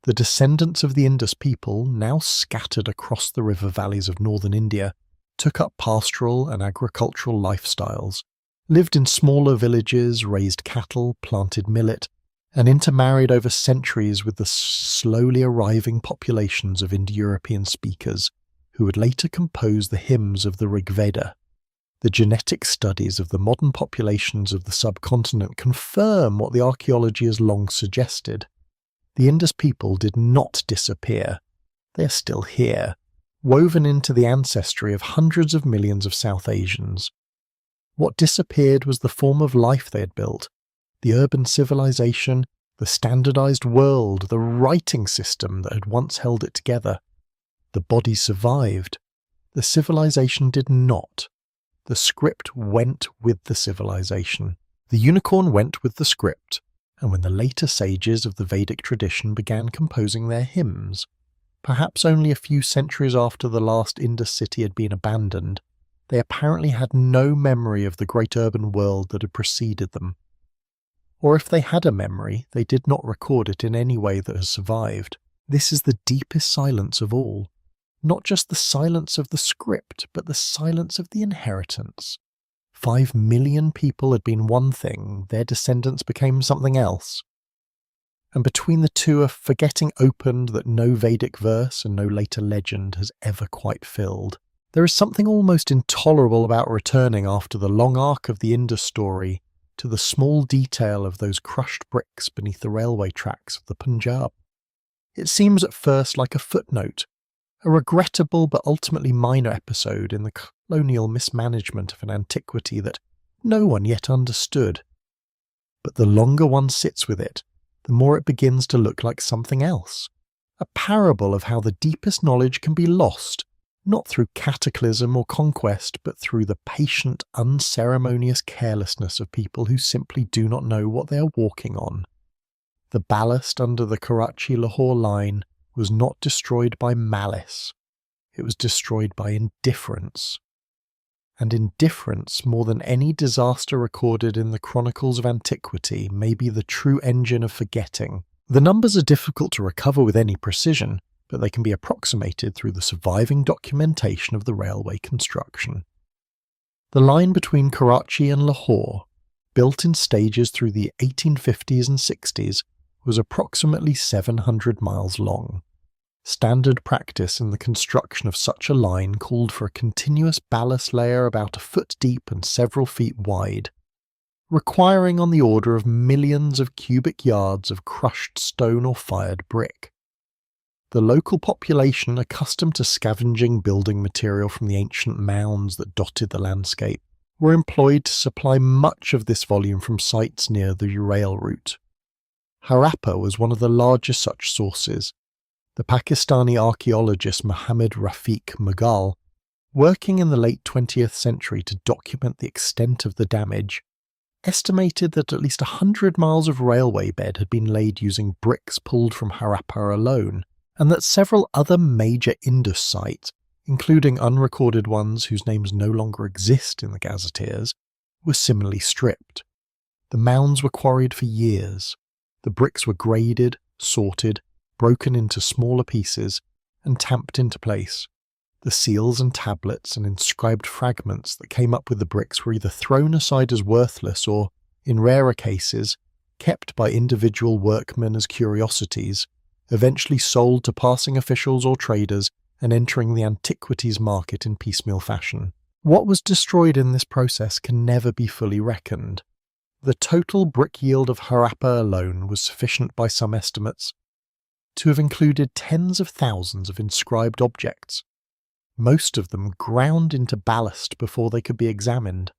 The descendants of the Indus people, now scattered across the river valleys of northern India, took up pastoral and agricultural lifestyles, lived in smaller villages, raised cattle, planted millet, and intermarried over centuries with the slowly arriving populations of Indo-European speakers who would later compose the hymns of the Rig Veda. The genetic studies of the modern populations of the subcontinent confirm what the archaeology has long suggested. The Indus people did not disappear. They are still here, woven into the ancestry of hundreds of millions of South Asians. What disappeared was the form of life they had built, the urban civilization, the standardized world, the writing system that had once held it together. The body survived. The civilization did not. The script went with the civilization. The unicorn went with the script, and when the later sages of the Vedic tradition began composing their hymns, perhaps only a few centuries after the last Indus city had been abandoned, they apparently had no memory of the great urban world that had preceded them. Or if they had a memory, they did not record it in any way that has survived. This is the deepest silence of all. Not just the silence of the script, but the silence of the inheritance. 5 million people had been one thing, their descendants became something else. and between the two a forgetting opened that no Vedic verse and no later legend has ever quite filled. There is something almost intolerable about returning after the long arc of the Indus story to the small detail of those crushed bricks beneath the railway tracks of the Punjab. It seems at first like a footnote, a regrettable but ultimately minor episode in the colonial mismanagement of an antiquity that no one yet understood. But the longer one sits with it, the more it begins to look like something else, a parable of how the deepest knowledge can be lost, not through cataclysm or conquest, but through the patient, unceremonious carelessness of people who simply do not know what they are walking on. The ballast under the Karachi-Lahore line was not destroyed by malice, it was destroyed by indifference. And indifference, more than any disaster recorded in the chronicles of antiquity, may be the true engine of forgetting. The numbers are difficult to recover with any precision, but they can be approximated through the surviving documentation of the railway construction. The line between Karachi and Lahore, built in stages through the 1850s and 60s, was approximately 700 miles long. Standard practice in the construction of such a line called for a continuous ballast layer about a foot deep and several feet wide, requiring on the order of millions of cubic yards of crushed stone or fired brick. The local population, accustomed to scavenging building material from the ancient mounds that dotted the landscape, were employed to supply much of this volume from sites near the rail route. Harappa was one of the largest such sources. The Pakistani archaeologist Muhammad Rafiq Mughal, working in the late 20th century to document the extent of the damage, estimated that at least 100 miles of railway bed had been laid using bricks pulled from Harappa alone, and that several other major Indus sites, including unrecorded ones whose names no longer exist in the gazetteers, were similarly stripped. The mounds were quarried for years. The bricks were graded, sorted, broken into smaller pieces, and tamped into place. The seals and tablets and inscribed fragments that came up with the bricks were either thrown aside as worthless or, in rarer cases, kept by individual workmen as curiosities, eventually sold to passing officials or traders and entering the antiquities market in piecemeal fashion. What was destroyed in this process can never be fully reckoned. The total brick yield of Harappa alone was sufficient by some estimates to have included tens of thousands of inscribed objects, most of them ground into ballast before they could be examined.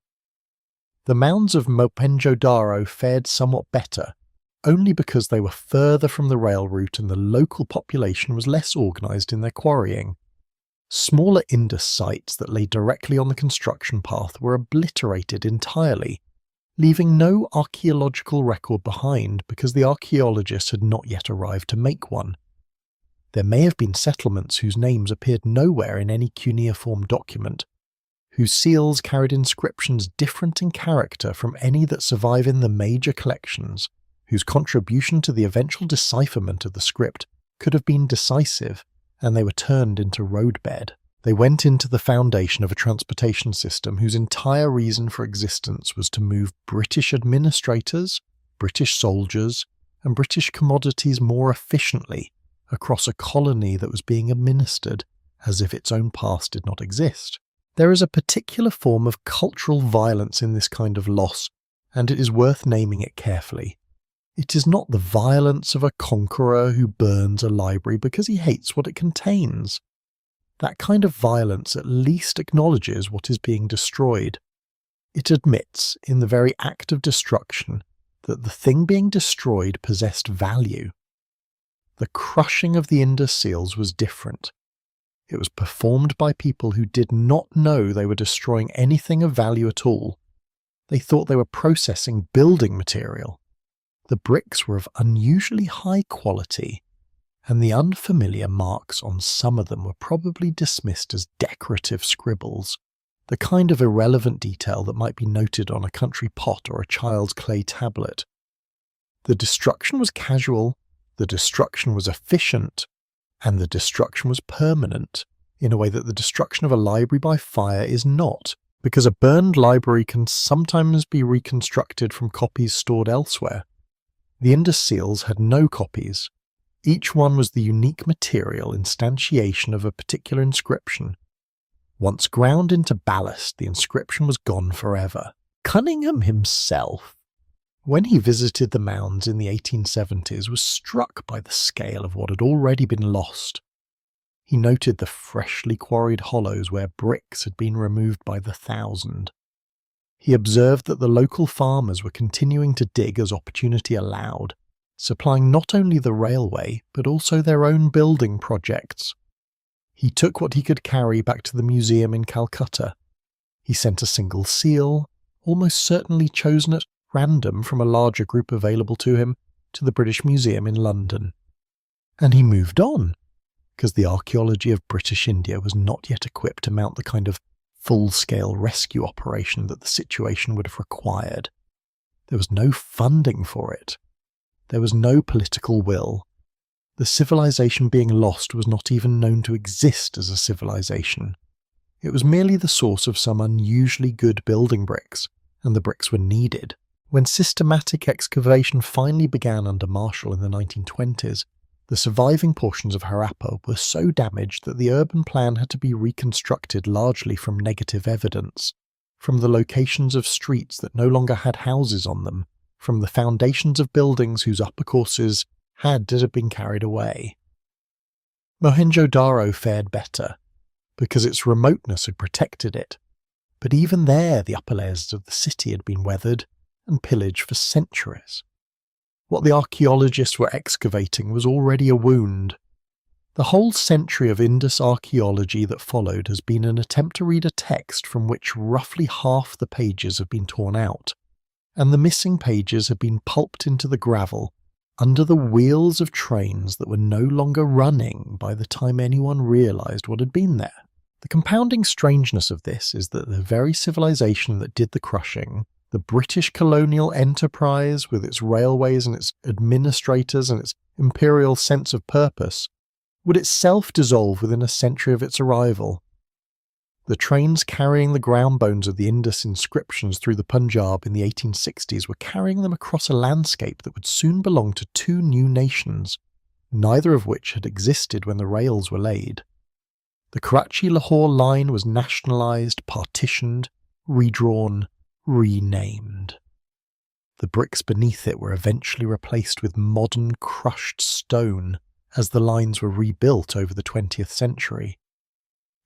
The mounds of Mohenjo-daro fared somewhat better, only because they were further from the rail route and the local population was less organised in their quarrying. Smaller Indus sites that lay directly on the construction path were obliterated entirely, leaving no archaeological record behind because the archaeologists had not yet arrived to make one. There may have been settlements whose names appeared nowhere in any cuneiform document, whose seals carried inscriptions different in character from any that survive in the major collections, whose contribution to the eventual decipherment of the script could have been decisive, and they were turned into roadbed. They went into the foundation of a transportation system whose entire reason for existence was to move British administrators, British soldiers, and British commodities more efficiently across a colony that was being administered as if its own past did not exist. There is a particular form of cultural violence in this kind of loss, and it is worth naming it carefully. It is not the violence of a conqueror who burns a library because he hates what it contains. That kind of violence at least acknowledges what is being destroyed. It admits, in the very act of destruction, that the thing being destroyed possessed value. The crushing of the Indus seals was different. It was performed by people who did not know they were destroying anything of value at all. They thought they were processing building material. The bricks were of unusually high quality, and the unfamiliar marks on some of them were probably dismissed as decorative scribbles, the kind of irrelevant detail that might be noted on a country pot or a child's clay tablet. The destruction was casual, the destruction was efficient, and the destruction was permanent, in a way that the destruction of a library by fire is not, because a burned library can sometimes be reconstructed from copies stored elsewhere. The Indus seals had no copies. Each one was the unique material instantiation of a particular inscription. Once ground into ballast, the inscription was gone forever. Cunningham himself, when he visited the mounds in the 1870s, was struck by the scale of what had already been lost. He noted the freshly quarried hollows where bricks had been removed by the thousand. He observed that the local farmers were continuing to dig as opportunity allowed, supplying not only the railway but also their own building projects. He took what he could carry back to the museum in Calcutta. He sent a single seal, almost certainly chosen at random from a larger group available to him, to the British Museum in London. And he moved on, because the archaeology of British India was not yet equipped to mount the kind of full-scale rescue operation that the situation would have required. There was no funding for it. There was no political will. The civilization being lost was not even known to exist as a civilization. It was merely the source of some unusually good building bricks, and the bricks were needed. When systematic excavation finally began under Marshall in the 1920s, the surviving portions of Harappa were so damaged that the urban plan had to be reconstructed largely from negative evidence, from the locations of streets that no longer had houses on them, from the foundations of buildings whose upper courses had been carried away. Mohenjo-daro fared better, because its remoteness had protected it, but even there the upper layers of the city had been weathered and pillaged for centuries. What the archaeologists were excavating was already a wound. The whole century of Indus archaeology that followed has been an attempt to read a text from which roughly half the pages have been torn out, and the missing pages have been pulped into the gravel under the wheels of trains that were no longer running by the time anyone realised what had been there. The compounding strangeness of this is that the very civilization that did the crushing, the British colonial enterprise with its railways and its administrators and its imperial sense of purpose, would itself dissolve within a century of its arrival. The trains carrying the ground bones of the Indus inscriptions through the Punjab in the 1860s were carrying them across a landscape that would soon belong to two new nations, neither of which had existed when the rails were laid. The Karachi-Lahore line was nationalised, partitioned, redrawn, renamed. The bricks beneath it were eventually replaced with modern crushed stone as the lines were rebuilt over the 20th century.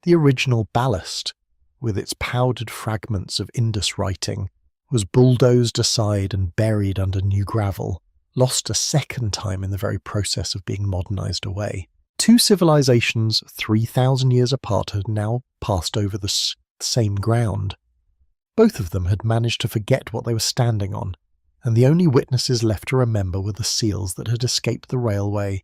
The original ballast, with its powdered fragments of Indus writing, was bulldozed aside and buried under new gravel, lost a second time in the very process of being modernised away. Two civilizations 3,000 years apart had now passed over the same ground. Both of them had managed to forget what they were standing on, and the only witnesses left to remember were the seals that had escaped the railway,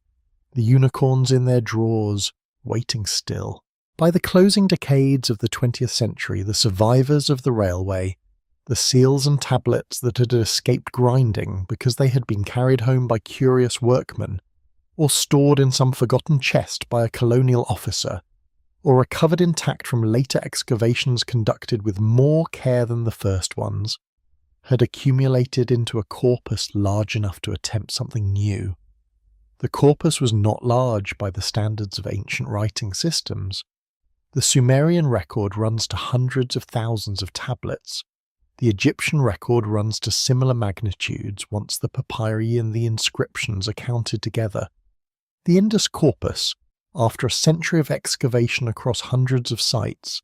the unicorns in their drawers, waiting still. By the closing decades of the 20th century, the survivors of the railway, the seals and tablets that had escaped grinding because they had been carried home by curious workmen, or stored in some forgotten chest by a colonial officer, or recovered intact from later excavations conducted with more care than the first ones, had accumulated into a corpus large enough to attempt something new. The corpus was not large by the standards of ancient writing systems. The Sumerian record runs to hundreds of thousands of tablets. The Egyptian record runs to similar magnitudes once the papyri and the inscriptions are counted together. The Indus corpus, after a century of excavation across hundreds of sites,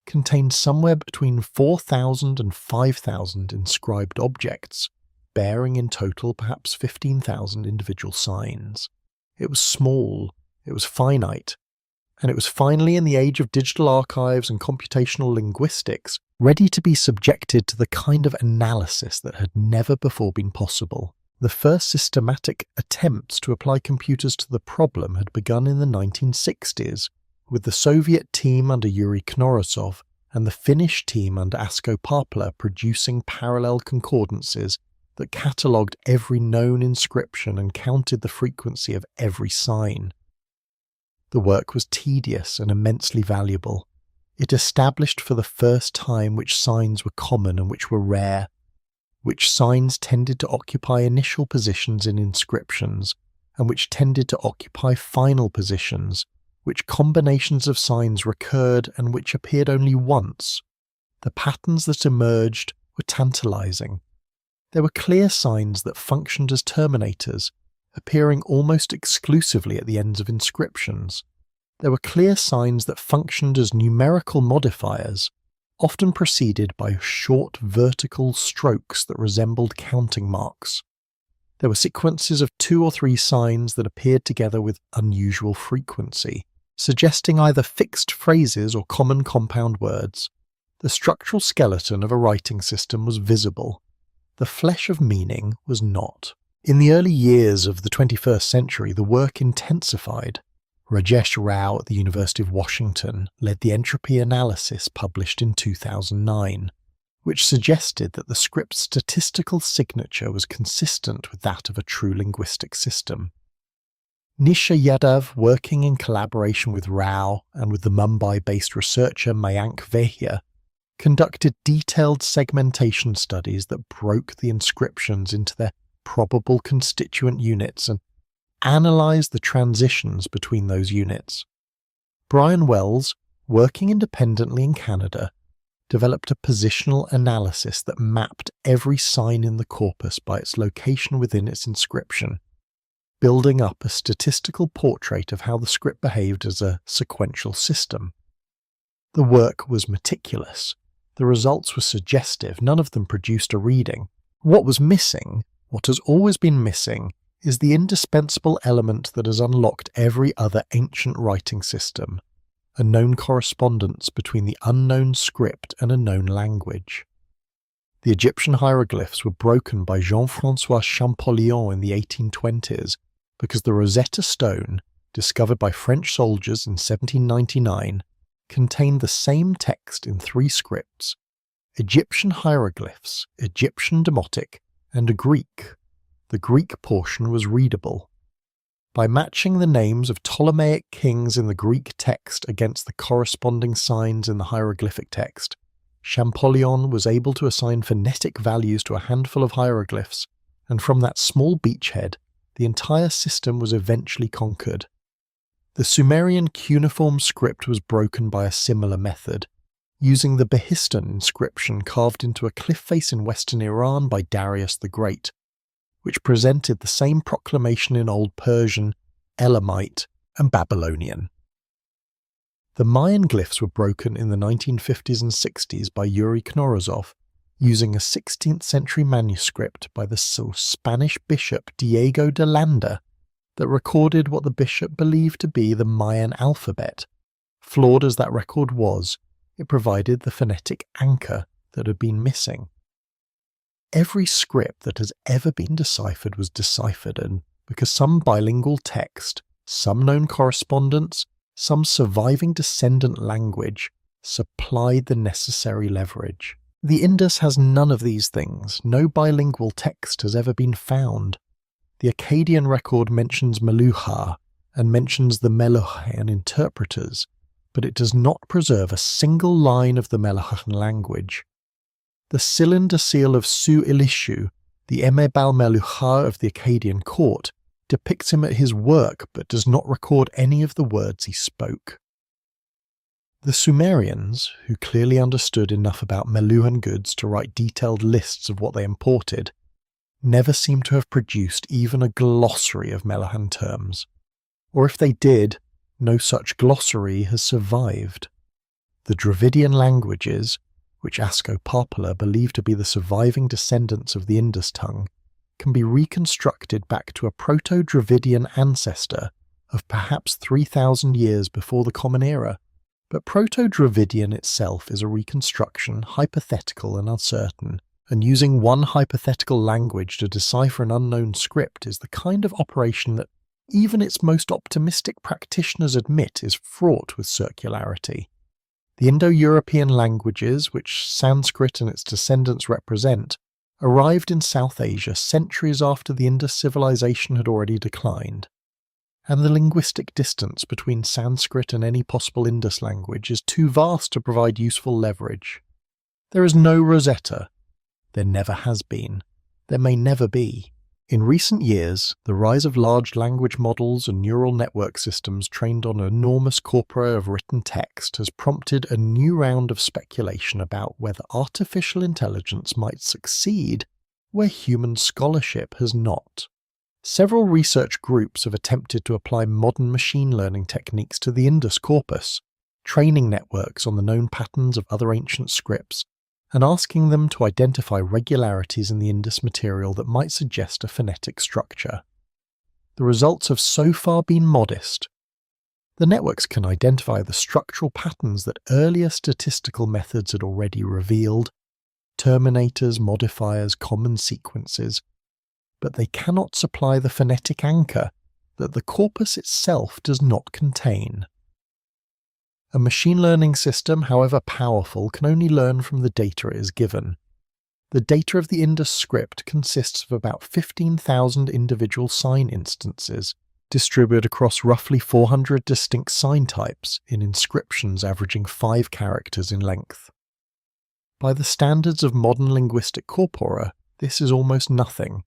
contained somewhere between 4,000 and 5,000 inscribed objects, bearing in total perhaps 15,000 individual signs. It was small, it was finite, and it was finally in the age of digital archives and computational linguistics ready to be subjected to the kind of analysis that had never before been possible. The first systematic attempts to apply computers to the problem had begun in the 1960s, with the Soviet team under Yuri Knorosov and the Finnish team under Asko Parpala producing parallel concordances that catalogued every known inscription and counted the frequency of every sign. The work was tedious and immensely valuable. It established for the first time which signs were common and which were rare, which signs tended to occupy initial positions in inscriptions, and which tended to occupy final positions, which combinations of signs recurred and which appeared only once. The patterns that emerged were tantalizing. There were clear signs that functioned as terminators, appearing almost exclusively at the ends of inscriptions. There were clear signs that functioned as numerical modifiers, often preceded by short vertical strokes that resembled counting marks. There were sequences of 2 or 3 signs that appeared together with unusual frequency, suggesting either fixed phrases or common compound words. The structural skeleton of a writing system was visible. The flesh of meaning was not. In the early years of the 21st century, the work intensified. Rajesh Rao at the University of Washington led the entropy analysis published in 2009, which suggested that the script's statistical signature was consistent with that of a true linguistic system. Nisha Yadav, working in collaboration with Rao and with the Mumbai-based researcher Mayank Vehia, conducted detailed segmentation studies that broke the inscriptions into their probable constituent units and analysed the transitions between those units. Brian Wells, working independently in Canada, developed a positional analysis that mapped every sign in the corpus by its location within its inscription, building up a statistical portrait of how the script behaved as a sequential system. The work was meticulous. The results were suggestive. None of them produced a reading. What was missing, what has always been missing, is the indispensable element that has unlocked every other ancient writing system, a known correspondence between the unknown script and a known language. The Egyptian hieroglyphs were broken by Jean-François Champollion in the 1820s because the Rosetta Stone, discovered by French soldiers in 1799, contained the same text in 3 scripts: Egyptian hieroglyphs, Egyptian Demotic, and a Greek. The Greek portion was readable. By matching the names of Ptolemaic kings in the Greek text against the corresponding signs in the hieroglyphic text, Champollion was able to assign phonetic values to a handful of hieroglyphs, and from that small beachhead, the entire system was eventually conquered. The Sumerian cuneiform script was broken by a similar method, using the Behistun inscription carved into a cliff face in western Iran by Darius the Great, which presented the same proclamation in Old Persian, Elamite, and Babylonian. The Mayan glyphs were broken in the 1950s and 60s by Yuri Knorozov, using a 16th century manuscript by the Spanish bishop Diego de Landa that recorded what the bishop believed to be the Mayan alphabet. Flawed as that record was, it provided the phonetic anchor that had been missing. Every script that has ever been deciphered was deciphered, and because some bilingual text, some known correspondence, some surviving descendant language supplied the necessary leverage. The Indus has none of these things. No bilingual text has ever been found. The Akkadian record mentions Meluhha and mentions the Meluhhan interpreters, but it does not preserve a single line of the Meluhhan language. The cylinder seal of Su-Ilishu, the Emebal Meluhha of the Akkadian court, depicts him at his work but does not record any of the words he spoke. The Sumerians, who clearly understood enough about Meluhhan goods to write detailed lists of what they imported, never seem to have produced even a glossary of Meluhhan terms. Or if they did, no such glossary has survived. The Dravidian languages, which Ascoparpala believed to be the surviving descendants of the Indus tongue, can be reconstructed back to a Proto-Dravidian ancestor of perhaps 3,000 years before the Common Era, but Proto-Dravidian itself is a reconstruction, hypothetical and uncertain, and using one hypothetical language to decipher an unknown script is the kind of operation that even its most optimistic practitioners admit is fraught with circularity. The Indo-European languages, which Sanskrit and its descendants represent, arrived in South Asia centuries after the Indus Civilization had already declined, and the linguistic distance between Sanskrit and any possible Indus language is too vast to provide useful leverage. There is no Rosetta. There never has been. There may never be. In recent years, the rise of large language models and neural network systems trained on an enormous corpora of written text has prompted a new round of speculation about whether artificial intelligence might succeed where human scholarship has not. Several research groups have attempted to apply modern machine learning techniques to the Indus corpus, training networks on the known patterns of other ancient scripts, and asking them to identify regularities in the Indus material that might suggest a phonetic structure. The results have so far been modest. The networks can identify the structural patterns that earlier statistical methods had already revealed, terminators, modifiers, common sequences, but they cannot supply the phonetic anchor that the corpus itself does not contain. A machine learning system, however powerful, can only learn from the data it is given. The data of the Indus script consists of about 15,000 individual sign instances, distributed across roughly 400 distinct sign types in inscriptions averaging 5 characters in length. By the standards of modern linguistic corpora, this is almost nothing.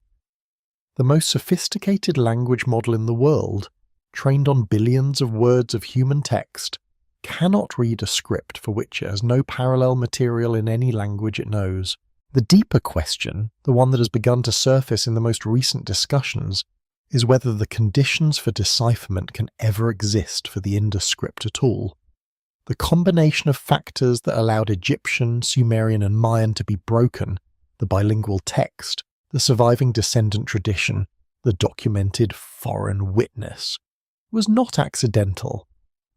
The most sophisticated language model in the world, trained on billions of words of human text, cannot read a script for which it has no parallel material in any language it knows. The deeper question, the one that has begun to surface in the most recent discussions, is whether the conditions for decipherment can ever exist for the Indus script at all. The combination of factors that allowed Egyptian, Sumerian and Mayan to be broken, the bilingual text, the surviving descendant tradition, the documented foreign witness, was not accidental.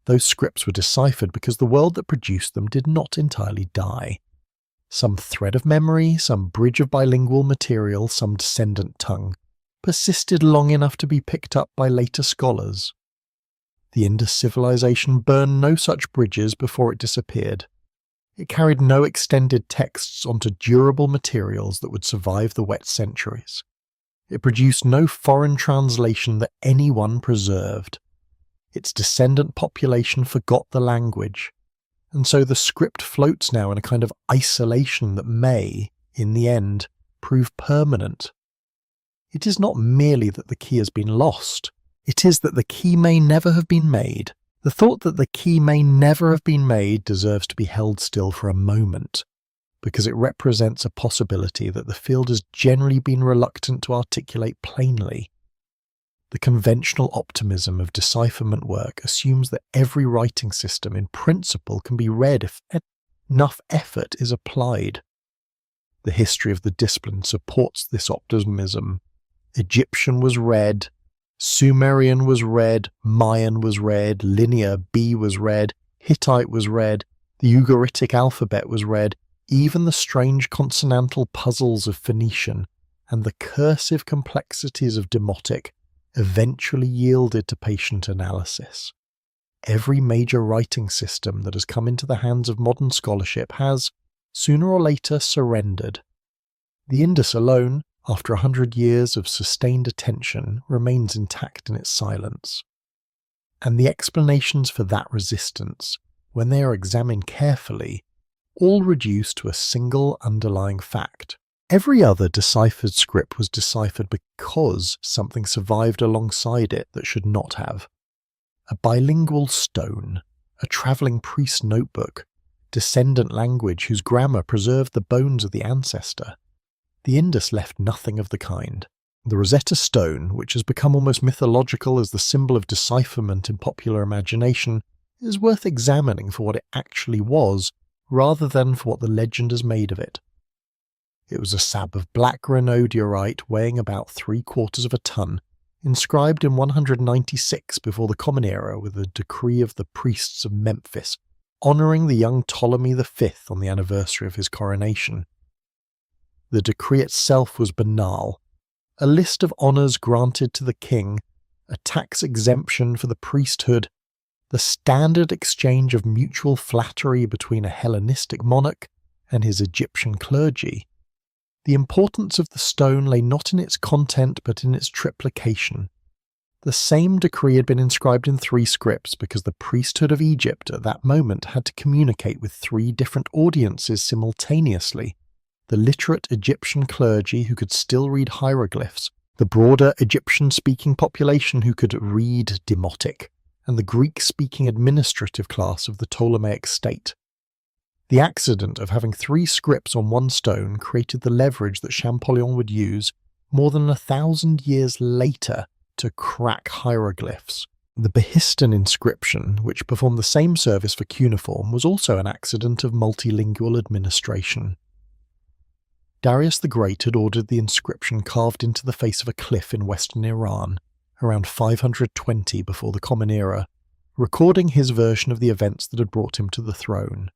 Those scripts were deciphered because the world that produced them did not entirely die. Some thread of memory, some bridge of bilingual material, some descendant tongue, persisted long enough to be picked up by later scholars. The Indus Civilization burned no such bridges before it disappeared. It carried no extended texts onto durable materials that would survive the wet centuries. It produced no foreign translation that anyone preserved. Its descendant population forgot the language, and so the script floats now in a kind of isolation that may, in the end, prove permanent. It is not merely that the key has been lost, it is that the key may never have been made. The thought that the key may never have been made deserves to be held still for a moment, because it represents a possibility that the field has generally been reluctant to articulate plainly. The conventional optimism of decipherment work assumes that every writing system in principle can be read if enough effort is applied. The history of the discipline supports this optimism. Egyptian was read, Sumerian was read, Mayan was read, Linear B was read, Hittite was read, the Ugaritic alphabet was read, even the strange consonantal puzzles of Phoenician and the cursive complexities of Demotic eventually yielded to patient analysis. Every major writing system that has come into the hands of modern scholarship has, sooner or later, surrendered. The Indus alone, after 100 years of sustained attention, remains intact in its silence. And the explanations for that resistance, when they are examined carefully, all reduce to a single underlying fact. Every other deciphered script was deciphered because something survived alongside it that should not have. A bilingual stone, a travelling priest's notebook, descendant language whose grammar preserved the bones of the ancestor. The Indus left nothing of the kind. The Rosetta Stone, which has become almost mythological as the symbol of decipherment in popular imagination, is worth examining for what it actually was, rather than for what the legend has made of it. It was a slab of black granodiorite weighing about 3/4 of a ton, inscribed in 196 before the Common Era with a decree of the priests of Memphis, honouring the young Ptolemy V on the anniversary of his coronation. The decree itself was banal, a list of honours granted to the king, a tax exemption for the priesthood, the standard exchange of mutual flattery between a Hellenistic monarch and his Egyptian clergy. The importance of the stone lay not in its content but in its triplication. The same decree had been inscribed in 3 scripts because the priesthood of Egypt at that moment had to communicate with 3 different audiences simultaneously, the literate Egyptian clergy who could still read hieroglyphs, the broader Egyptian-speaking population who could read Demotic, and the Greek-speaking administrative class of the Ptolemaic state. The accident of having 3 scripts on one stone created the leverage that Champollion would use more than 1,000 years later to crack hieroglyphs. The Behistun inscription, which performed the same service for cuneiform, was also an accident of multilingual administration. Darius the Great had ordered the inscription carved into the face of a cliff in western Iran, around 520 before the Common Era, recording his version of the events that had brought him to the throne.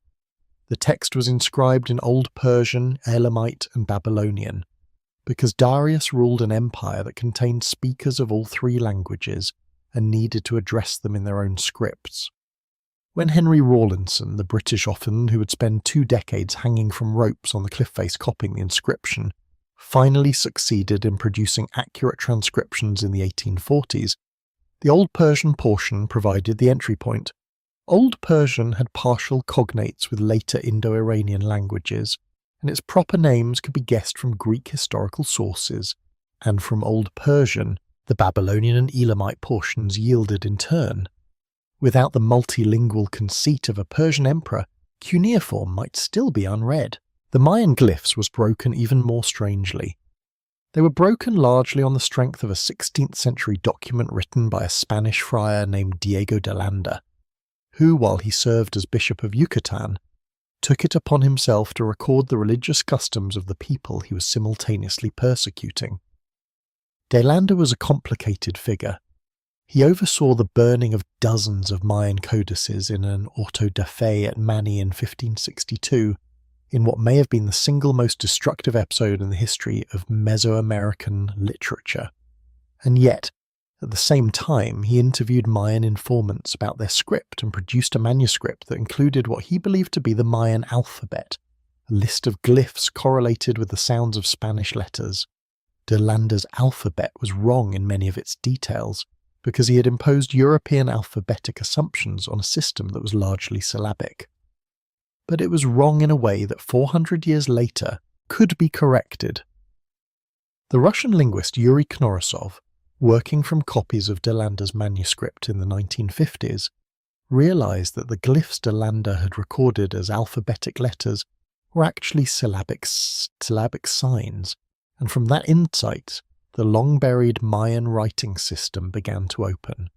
The text was inscribed in Old Persian, Elamite, and Babylonian, because Darius ruled an empire that contained speakers of all 3 languages and needed to address them in their own scripts. When Henry Rawlinson, the British orphan who would spend 2 decades hanging from ropes on the cliff face copying the inscription, finally succeeded in producing accurate transcriptions in the 1840s, the Old Persian portion provided the entry point. Old Persian had partial cognates with later Indo-Iranian languages, and its proper names could be guessed from Greek historical sources, and from Old Persian, the Babylonian and Elamite portions yielded in turn. Without the multilingual conceit of a Persian emperor, cuneiform might still be unread. The Mayan glyphs was broken even more strangely. They were broken largely on the strength of a 16th century document written by a Spanish friar named Diego de Landa, who, while he served as Bishop of Yucatan, took it upon himself to record the religious customs of the people he was simultaneously persecuting. De Landa was a complicated figure. He oversaw the burning of dozens of Mayan codices in an auto da fe at Mani in 1562, in what may have been the single most destructive episode in the history of Mesoamerican literature. And yet, at the same time, he interviewed Mayan informants about their script and produced a manuscript that included what he believed to be the Mayan alphabet, a list of glyphs correlated with the sounds of Spanish letters. De Landa's alphabet was wrong in many of its details, because he had imposed European alphabetic assumptions on a system that was largely syllabic. But it was wrong in a way that 400 years later could be corrected. The Russian linguist Yuri Knorosov, working from copies of De Landa's manuscript in the 1950s, realized that the glyphs De Landa had recorded as alphabetic letters were actually syllabic signs, and from that insight, the long-buried Mayan writing system began to open.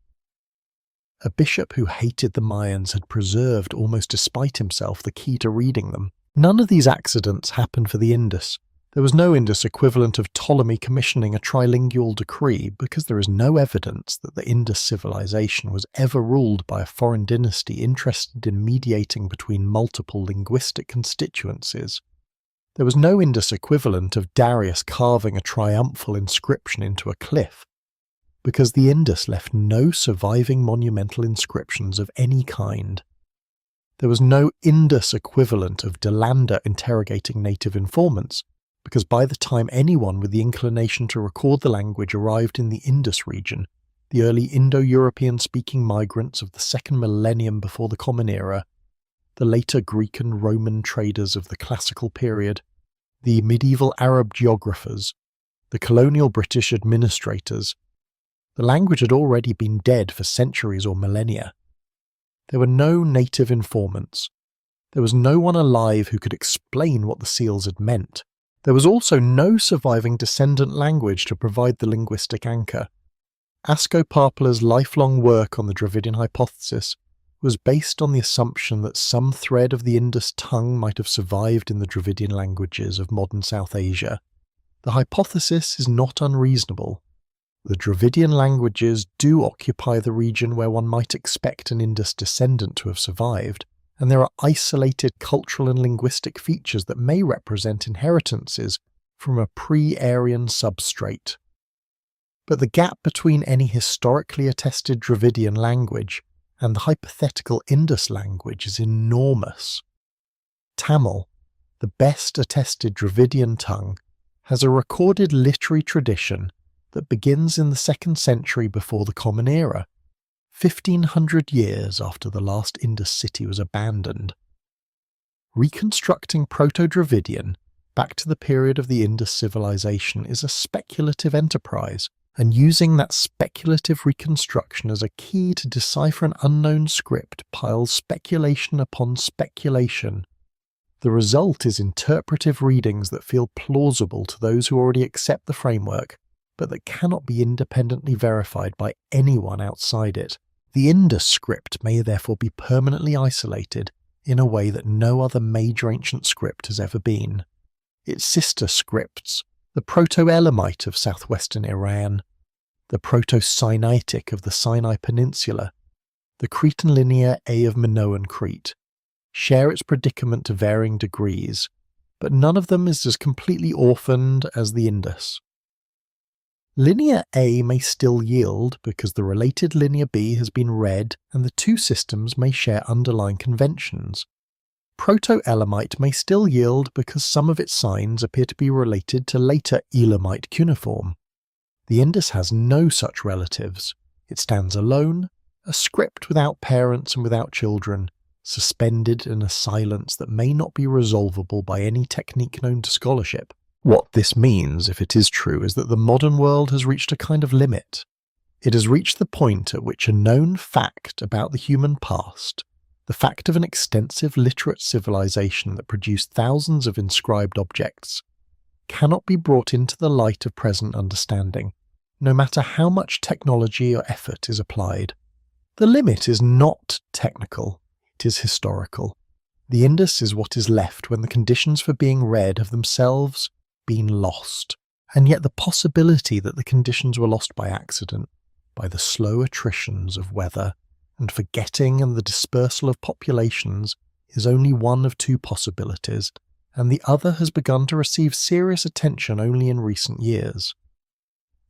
A bishop who hated the Mayans had preserved, almost despite himself, the key to reading them. None of these accidents happened for the Indus. There was no Indus equivalent of Ptolemy commissioning a trilingual decree because there is no evidence that the Indus civilization was ever ruled by a foreign dynasty interested in mediating between multiple linguistic constituencies. There was no Indus equivalent of Darius carving a triumphal inscription into a cliff, because the Indus left no surviving monumental inscriptions of any kind. There was no Indus equivalent of De Landa interrogating native informants, because by the time anyone with the inclination to record the language arrived in the Indus region, the early Indo-European speaking migrants of the 2nd millennium before the Common Era, the later Greek and Roman traders of the classical period, the medieval Arab geographers, the colonial British administrators, the language had already been dead for centuries or millennia. There were no native informants. There was no one alive who could explain what the seals had meant. There was also no surviving descendant language to provide the linguistic anchor. Asko Parpola's lifelong work on the Dravidian hypothesis was based on the assumption that some thread of the Indus tongue might have survived in the Dravidian languages of modern South Asia. The hypothesis is not unreasonable. The Dravidian languages do occupy the region where one might expect an Indus descendant to have survived, and there are isolated cultural and linguistic features that may represent inheritances from a pre-Aryan substrate. But the gap between any historically attested Dravidian language and the hypothetical Indus language is enormous. Tamil, the best attested Dravidian tongue, has a recorded literary tradition that begins in the 2nd century before the Common Era, 1,500 years after the last Indus city was abandoned. Reconstructing Proto-Dravidian back to the period of the Indus Civilization is a speculative enterprise, and using that speculative reconstruction as a key to decipher an unknown script piles speculation upon speculation. The result is interpretive readings that feel plausible to those who already accept the framework, but that cannot be independently verified by anyone outside it. The Indus Script may therefore be permanently isolated in a way that no other major ancient script has ever been. Its sister scripts, the Proto-Elamite of southwestern Iran, the Proto-Sinaitic of the Sinai Peninsula, the Cretan Linear A of Minoan Crete, share its predicament to varying degrees, but none of them is as completely orphaned as the Indus. Linear A may still yield because the related Linear B has been read and the two systems may share underlying conventions. Proto-Elamite may still yield because some of its signs appear to be related to later Elamite cuneiform. The Indus has no such relatives. It stands alone, a script without parents and without children, suspended in a silence that may not be resolvable by any technique known to scholarship. What this means, if it is true, is that the modern world has reached a kind of limit. It has reached the point at which a known fact about the human past, the fact of an extensive literate civilization that produced thousands of inscribed objects, cannot be brought into the light of present understanding, no matter how much technology or effort is applied. The limit is not technical, it is historical. The Indus is what is left when the conditions for being read have themselves been lost, and yet the possibility that the conditions were lost by accident, by the slow attritions of weather, and forgetting and the dispersal of populations is only one of two possibilities, and the other has begun to receive serious attention only in recent years.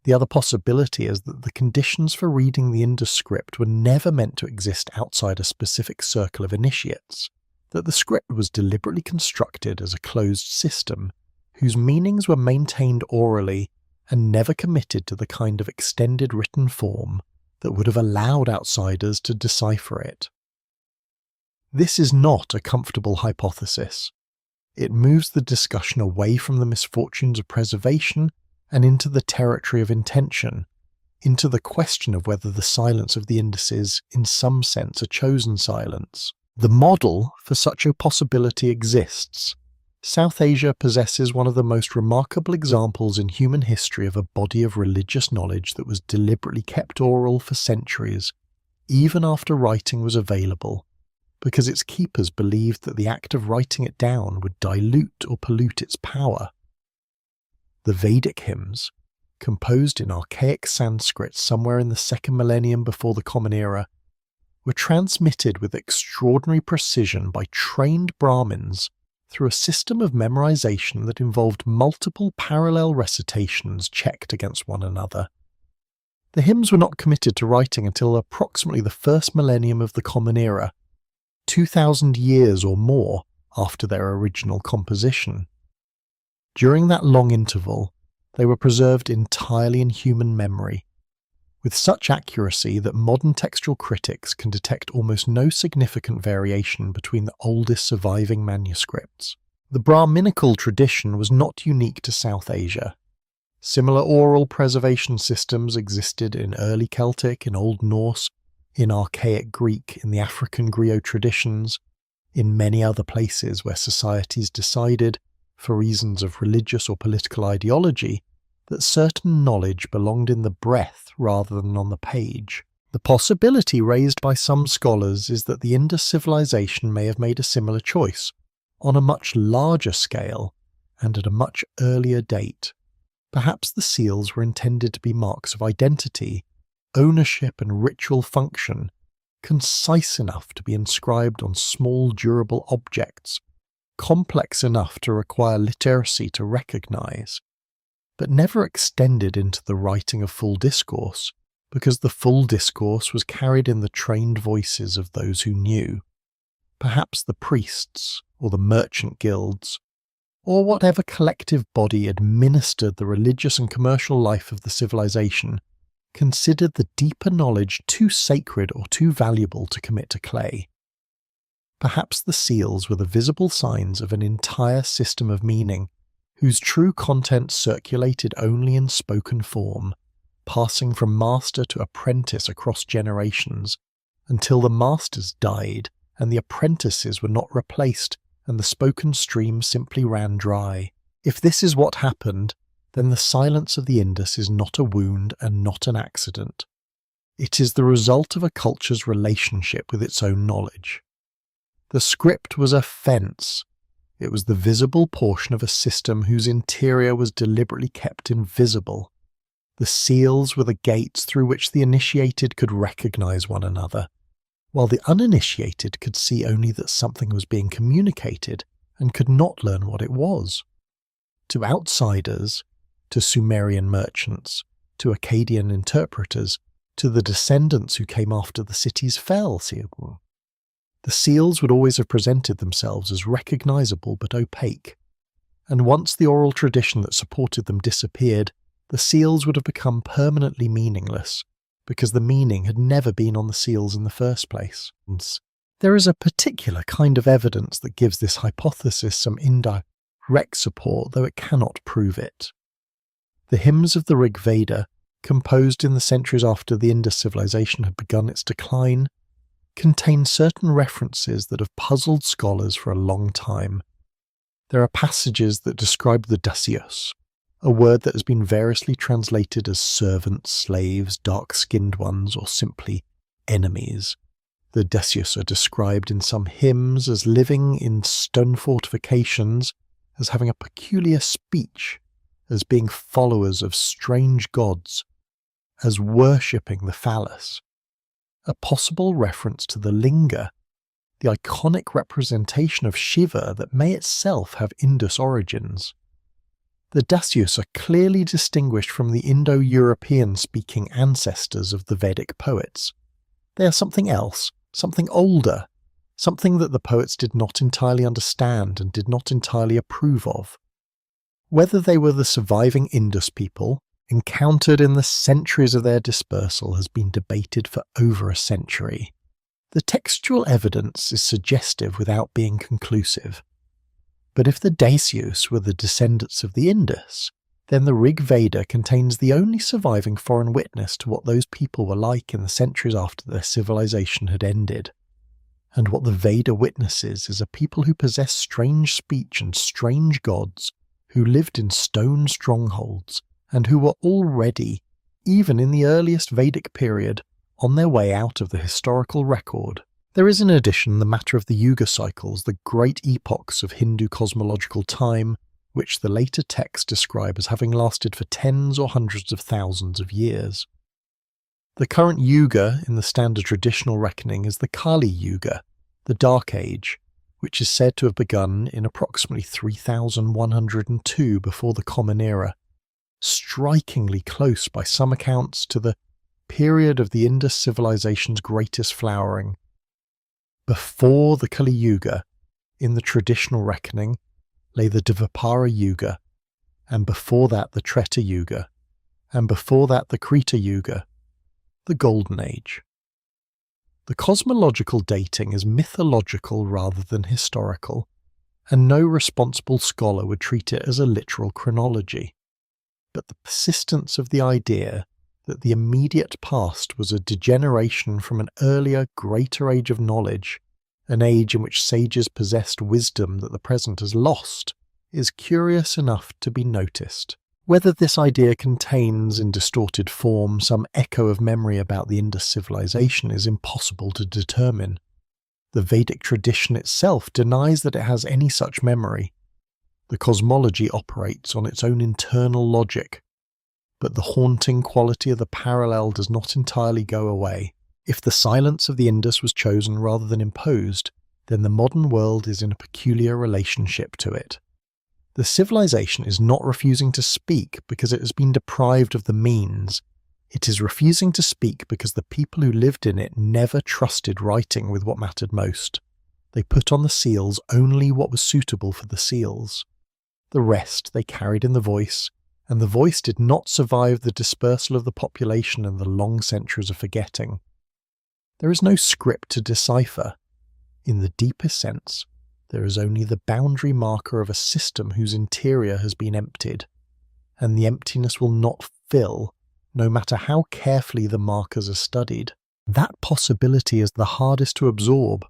The other possibility is that the conditions for reading the Indus script were never meant to exist outside a specific circle of initiates, that the script was deliberately constructed as a closed system, whose meanings were maintained orally and never committed to the kind of extended written form that would have allowed outsiders to decipher it. This is not a comfortable hypothesis. It moves the discussion away from the misfortunes of preservation and into the territory of intention, into the question of whether the silence of the Indus is, in some sense, a chosen silence. The model for such a possibility exists. South Asia possesses one of the most remarkable examples in human history of a body of religious knowledge that was deliberately kept oral for centuries, even after writing was available, because its keepers believed that the act of writing it down would dilute or pollute its power. The Vedic hymns, composed in archaic Sanskrit somewhere in the second millennium before the Common Era, were transmitted with extraordinary precision by trained Brahmins through a system of memorization that involved multiple parallel recitations checked against one another. The hymns were not committed to writing until approximately the first millennium of the Common Era, 2,000 years or more after their original composition. During that long interval, they were preserved entirely in human memory, with such accuracy that modern textual critics can detect almost no significant variation between the oldest surviving manuscripts. The Brahminical tradition was not unique to South Asia. Similar oral preservation systems existed in early Celtic, in Old Norse, in archaic Greek, in the African griot traditions, in many other places where societies decided, for reasons of religious or political ideology, that certain knowledge belonged in the breath rather than on the page. The possibility raised by some scholars is that the Indus civilization may have made a similar choice, on a much larger scale and at a much earlier date. Perhaps the seals were intended to be marks of identity, ownership and ritual function, concise enough to be inscribed on small durable objects, complex enough to require literacy to recognize, but never extended into the writing of full discourse, because the full discourse was carried in the trained voices of those who knew. Perhaps the priests, or the merchant guilds, or whatever collective body administered the religious and commercial life of the civilization, considered the deeper knowledge too sacred or too valuable to commit to clay. Perhaps the seals were the visible signs of an entire system of meaning, whose true content circulated only in spoken form, passing from master to apprentice across generations, until the masters died and the apprentices were not replaced and the spoken stream simply ran dry. If this is what happened, then the silence of the Indus is not a wound and not an accident. It is the result of a culture's relationship with its own knowledge. The script was a fence. It was the visible portion of a system whose interior was deliberately kept invisible. The seals were the gates through which the initiated could recognize one another, while the uninitiated could see only that something was being communicated and could not learn what it was. To outsiders, to Sumerian merchants, to Akkadian interpreters, to the descendants who came after the cities fell, the seals would always have presented themselves as recognizable but opaque, and once the oral tradition that supported them disappeared, the seals would have become permanently meaningless, because the meaning had never been on the seals in the first place. There is a particular kind of evidence that gives this hypothesis some indirect support, though it cannot prove it. The hymns of the Rig Veda, composed in the centuries after the Indus civilization had begun its decline, contain certain references that have puzzled scholars for a long time. There are passages that describe the dasyus, a word that has been variously translated as servants, slaves, dark-skinned ones, or simply enemies. The dasyus are described in some hymns as living in stone fortifications, as having a peculiar speech, as being followers of strange gods, as worshipping the phallus. A possible reference to the linga, the iconic representation of Shiva that may itself have Indus origins. The dasyus are clearly distinguished from the Indo-European speaking ancestors of the Vedic poets. They are something else, something older, something that the poets did not entirely understand and did not entirely approve of. Whether they were the surviving Indus people, encountered in the centuries of their dispersal, has been debated for over a century. The textual evidence is suggestive without being conclusive. But if the dasyus were the descendants of the Indus, then the Rig Veda contains the only surviving foreign witness to what those people were like in the centuries after their civilization had ended. And what the Veda witnesses is a people who possess strange speech and strange gods, who lived in stone strongholds, and who were already, even in the earliest Vedic period, on their way out of the historical record. There is in addition the matter of the Yuga cycles, the great epochs of Hindu cosmological time, which the later texts describe as having lasted for tens or hundreds of thousands of years. The current Yuga in the standard traditional reckoning is the Kali Yuga, the Dark Age, which is said to have begun in approximately 3102 before the Common Era, strikingly close by some accounts to the period of the Indus civilization's greatest flowering. Before the Kali Yuga, in the traditional reckoning, lay the Dvapara Yuga, and before that the Treta Yuga, and before that the Krita Yuga, the Golden Age. The cosmological dating is mythological rather than historical, and no responsible scholar would treat it as a literal chronology. But the persistence of the idea that the immediate past was a degeneration from an earlier, greater age of knowledge, an age in which sages possessed wisdom that the present has lost, is curious enough to be noticed. Whether this idea contains, in distorted form, some echo of memory about the Indus civilization is impossible to determine. The Vedic tradition itself denies that it has any such memory. The cosmology operates on its own internal logic, but the haunting quality of the parallel does not entirely go away. If the silence of the Indus was chosen rather than imposed, then the modern world is in a peculiar relationship to it. The civilization is not refusing to speak because it has been deprived of the means. It is refusing to speak because the people who lived in it never trusted writing with what mattered most. They put on the seals only what was suitable for the seals. The rest they carried in the voice, and the voice did not survive the dispersal of the population and the long centuries of forgetting. There is no script to decipher. In the deepest sense, there is only the boundary marker of a system whose interior has been emptied, and the emptiness will not fill, no matter how carefully the markers are studied. That possibility is the hardest to absorb,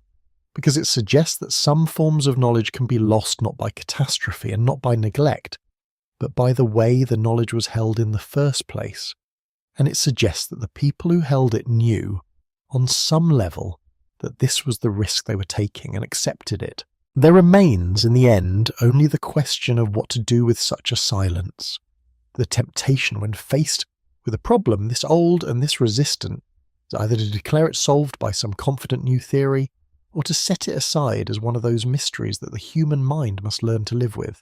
because it suggests that some forms of knowledge can be lost not by catastrophe and not by neglect, but by the way the knowledge was held in the first place. And it suggests that the people who held it knew, on some level, that this was the risk they were taking and accepted it. There remains, in the end, only the question of what to do with such a silence. The temptation when faced with a problem this old and this resistant is either to declare it solved by some confident new theory, or to set it aside as one of those mysteries that the human mind must learn to live with.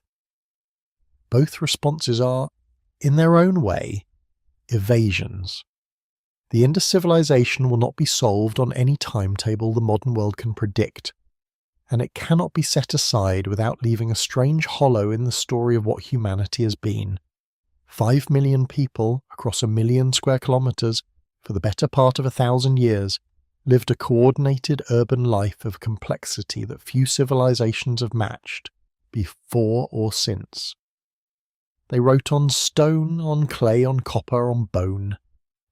Both responses are, in their own way, evasions. The Indus civilization will not be solved on any timetable the modern world can predict, and it cannot be set aside without leaving a strange hollow in the story of what humanity has been. 5 million people across 1 million square kilometres for the better part of 1,000 years lived a coordinated urban life of complexity that few civilizations have matched, before or since. They wrote on stone, on clay, on copper, on bone.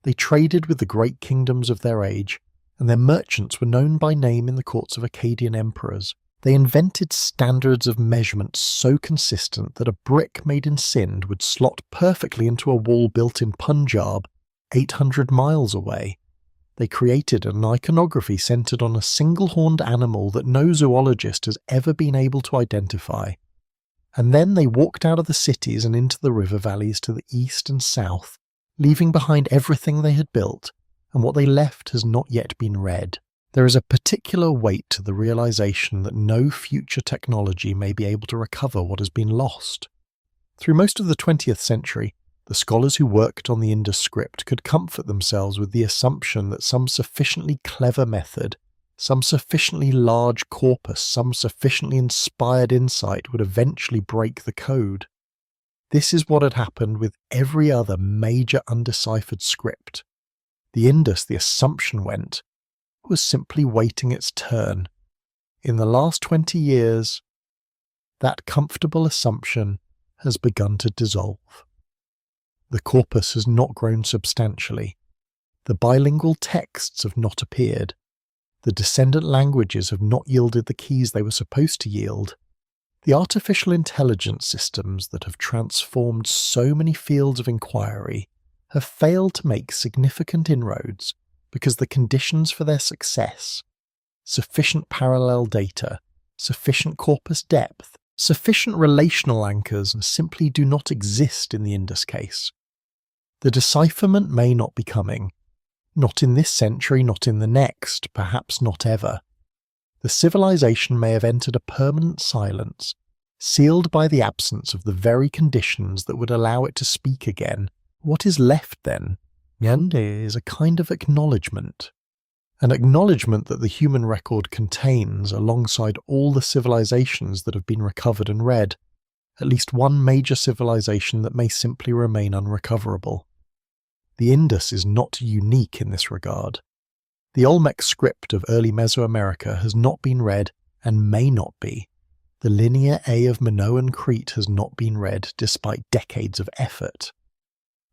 They traded with the great kingdoms of their age, and their merchants were known by name in the courts of Akkadian emperors. They invented standards of measurement so consistent that a brick made in Sind would slot perfectly into a wall built in Punjab, 800 miles away. They created an iconography centered on a single-horned animal that no zoologist has ever been able to identify. And then they walked out of the cities and into the river valleys to the east and south, leaving behind everything they had built, and what they left has not yet been read. There is a particular weight to the realization that no future technology may be able to recover what has been lost. Through most of the 20th century, the scholars who worked on the Indus Script could comfort themselves with the assumption that some sufficiently clever method, some sufficiently large corpus, some sufficiently inspired insight would eventually break the code. This is what had happened with every other major undeciphered script. The Indus, the assumption went, was simply waiting its turn. In the last 20 years, that comfortable assumption has begun to dissolve. The corpus has not grown substantially. The bilingual texts have not appeared. The descendant languages have not yielded the keys they were supposed to yield. The artificial intelligence systems that have transformed so many fields of inquiry have failed to make significant inroads because the conditions for their success, sufficient parallel data, sufficient corpus depth, sufficient relational anchors simply do not exist in the Indus case. The decipherment may not be coming. Not in this century, not in the next, perhaps not ever. The civilization may have entered a permanent silence, sealed by the absence of the very conditions that would allow it to speak again. What is left then? Nyande is a kind of acknowledgement. An acknowledgement that the human record contains, alongside all the civilizations that have been recovered and read, at least one major civilization that may simply remain unrecoverable. The Indus is not unique in this regard. The Olmec script of early Mesoamerica has not been read and may not be. The Linear A of Minoan Crete has not been read despite decades of effort.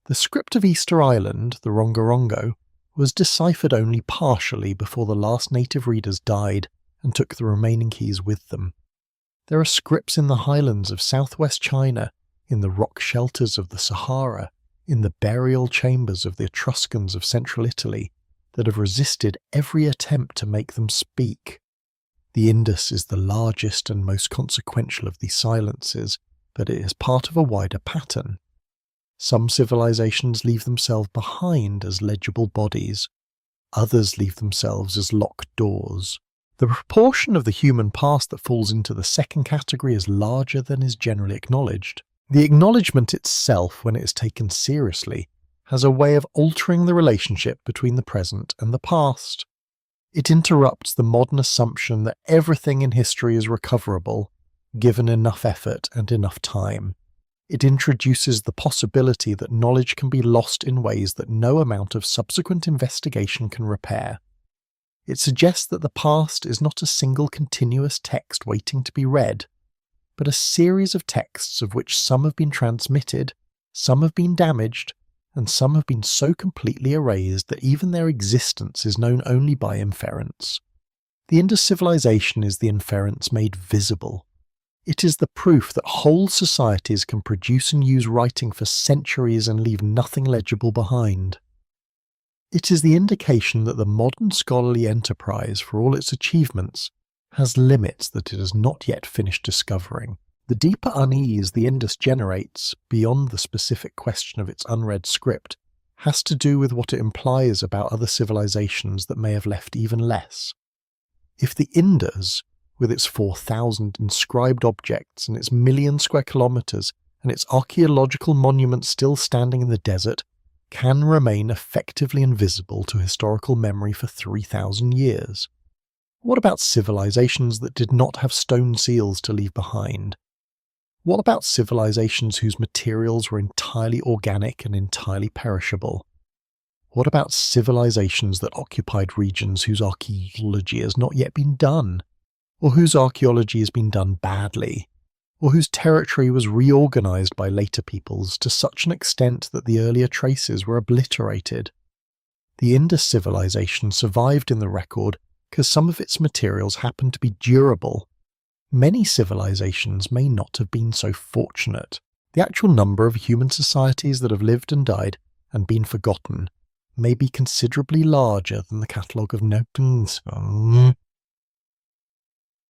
The script of Easter Island, the Rongorongo, was deciphered only partially before the last native readers died and took the remaining keys with them. There are scripts in the highlands of southwest China, in the rock shelters of the Sahara, in the burial chambers of the Etruscans of central Italy, that have resisted every attempt to make them speak. The Indus is the largest and most consequential of these silences, but it is part of a wider pattern. Some civilizations leave themselves behind as legible bodies. Others leave themselves as locked doors. The proportion of the human past that falls into the second category is larger than is generally acknowledged. The acknowledgement itself, when it is taken seriously, has a way of altering the relationship between the present and the past. It interrupts the modern assumption that everything in history is recoverable, given enough effort and enough time. It introduces the possibility that knowledge can be lost in ways that no amount of subsequent investigation can repair. It suggests that the past is not a single continuous text waiting to be read, but a series of texts of which some have been transmitted, some have been damaged, and some have been so completely erased that even their existence is known only by inference. The Indus Civilization is the inference made visible. It is the proof that whole societies can produce and use writing for centuries and leave nothing legible behind. It is the indication that the modern scholarly enterprise, for all its achievements, has limits that it has not yet finished discovering. The deeper unease the Indus generates, beyond the specific question of its unread script, has to do with what it implies about other civilizations that may have left even less. If the Indus, with its 4,000 inscribed objects and its million square kilometers and its archaeological monuments still standing in the desert, can remain effectively invisible to historical memory for 3,000 years, what about civilizations that did not have stone seals to leave behind? What about civilizations whose materials were entirely organic and entirely perishable? What about civilizations that occupied regions whose archaeology has not yet been done, or whose archaeology has been done badly, or whose territory was reorganized by later peoples to such an extent that the earlier traces were obliterated? The Indus civilization survived in the record because some of its materials happened to be durable. Many civilizations may not have been so fortunate. The actual number of human societies that have lived and died and been forgotten may be considerably larger than the catalogue of known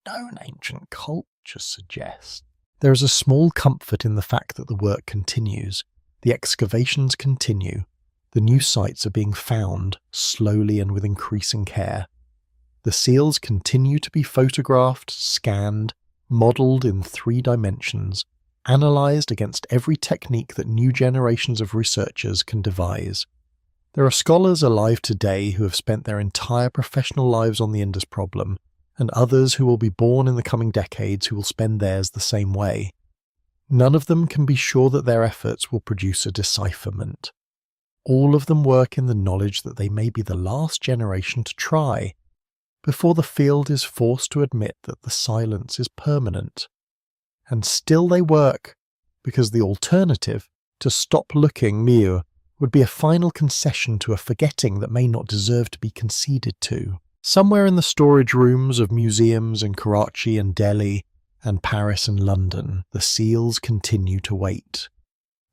ancient cultures suggests. There is a small comfort in the fact that the work continues. The excavations continue. The new sites are being found, slowly and with increasing care. The seals continue to be photographed, scanned, modelled in 3 dimensions, analysed against every technique that new generations of researchers can devise. There are scholars alive today who have spent their entire professional lives on the Indus problem, and others who will be born in the coming decades who will spend theirs the same way. None of them can be sure that their efforts will produce a decipherment. All of them work in the knowledge that they may be the last generation to try, before the field is forced to admit that the silence is permanent. And still they work, because the alternative, to stop looking Meluhha, would be a final concession to a forgetting that may not deserve to be conceded to. Somewhere in the storage rooms of museums in Karachi and Delhi and Paris and London, the seals continue to wait.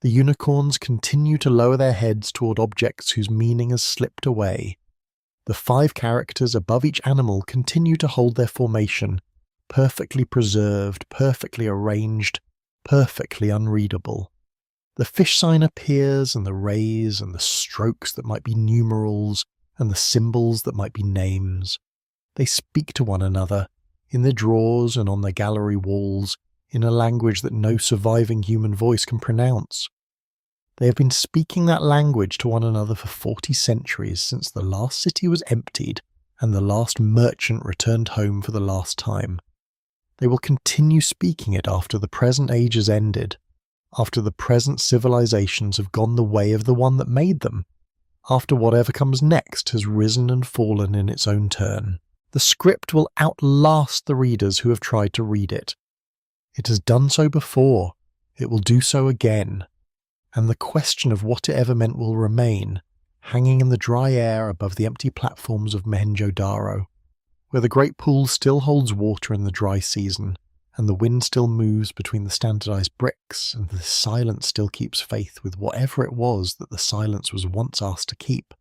The unicorns continue to lower their heads toward objects whose meaning has slipped away. The 5 characters above each animal continue to hold their formation, perfectly preserved, perfectly arranged, perfectly unreadable. The fish sign appears, and the rays and the strokes that might be numerals, and the symbols that might be names. They speak to one another, in the drawers and on the gallery walls, in a language that no surviving human voice can pronounce. They have been speaking that language to one another for 40 centuries since the last city was emptied and the last merchant returned home for the last time. They will continue speaking it after the present age has ended, after the present civilizations have gone the way of the one that made them, after whatever comes next has risen and fallen in its own turn. The script will outlast the readers who have tried to read it. It has done so before, it will do so again, and the question of what it ever meant will remain, hanging in the dry air above the empty platforms of Mohenjo-daro, where the great pool still holds water in the dry season, and the wind still moves between the standardized bricks, and the silence still keeps faith with whatever it was that the silence was once asked to keep.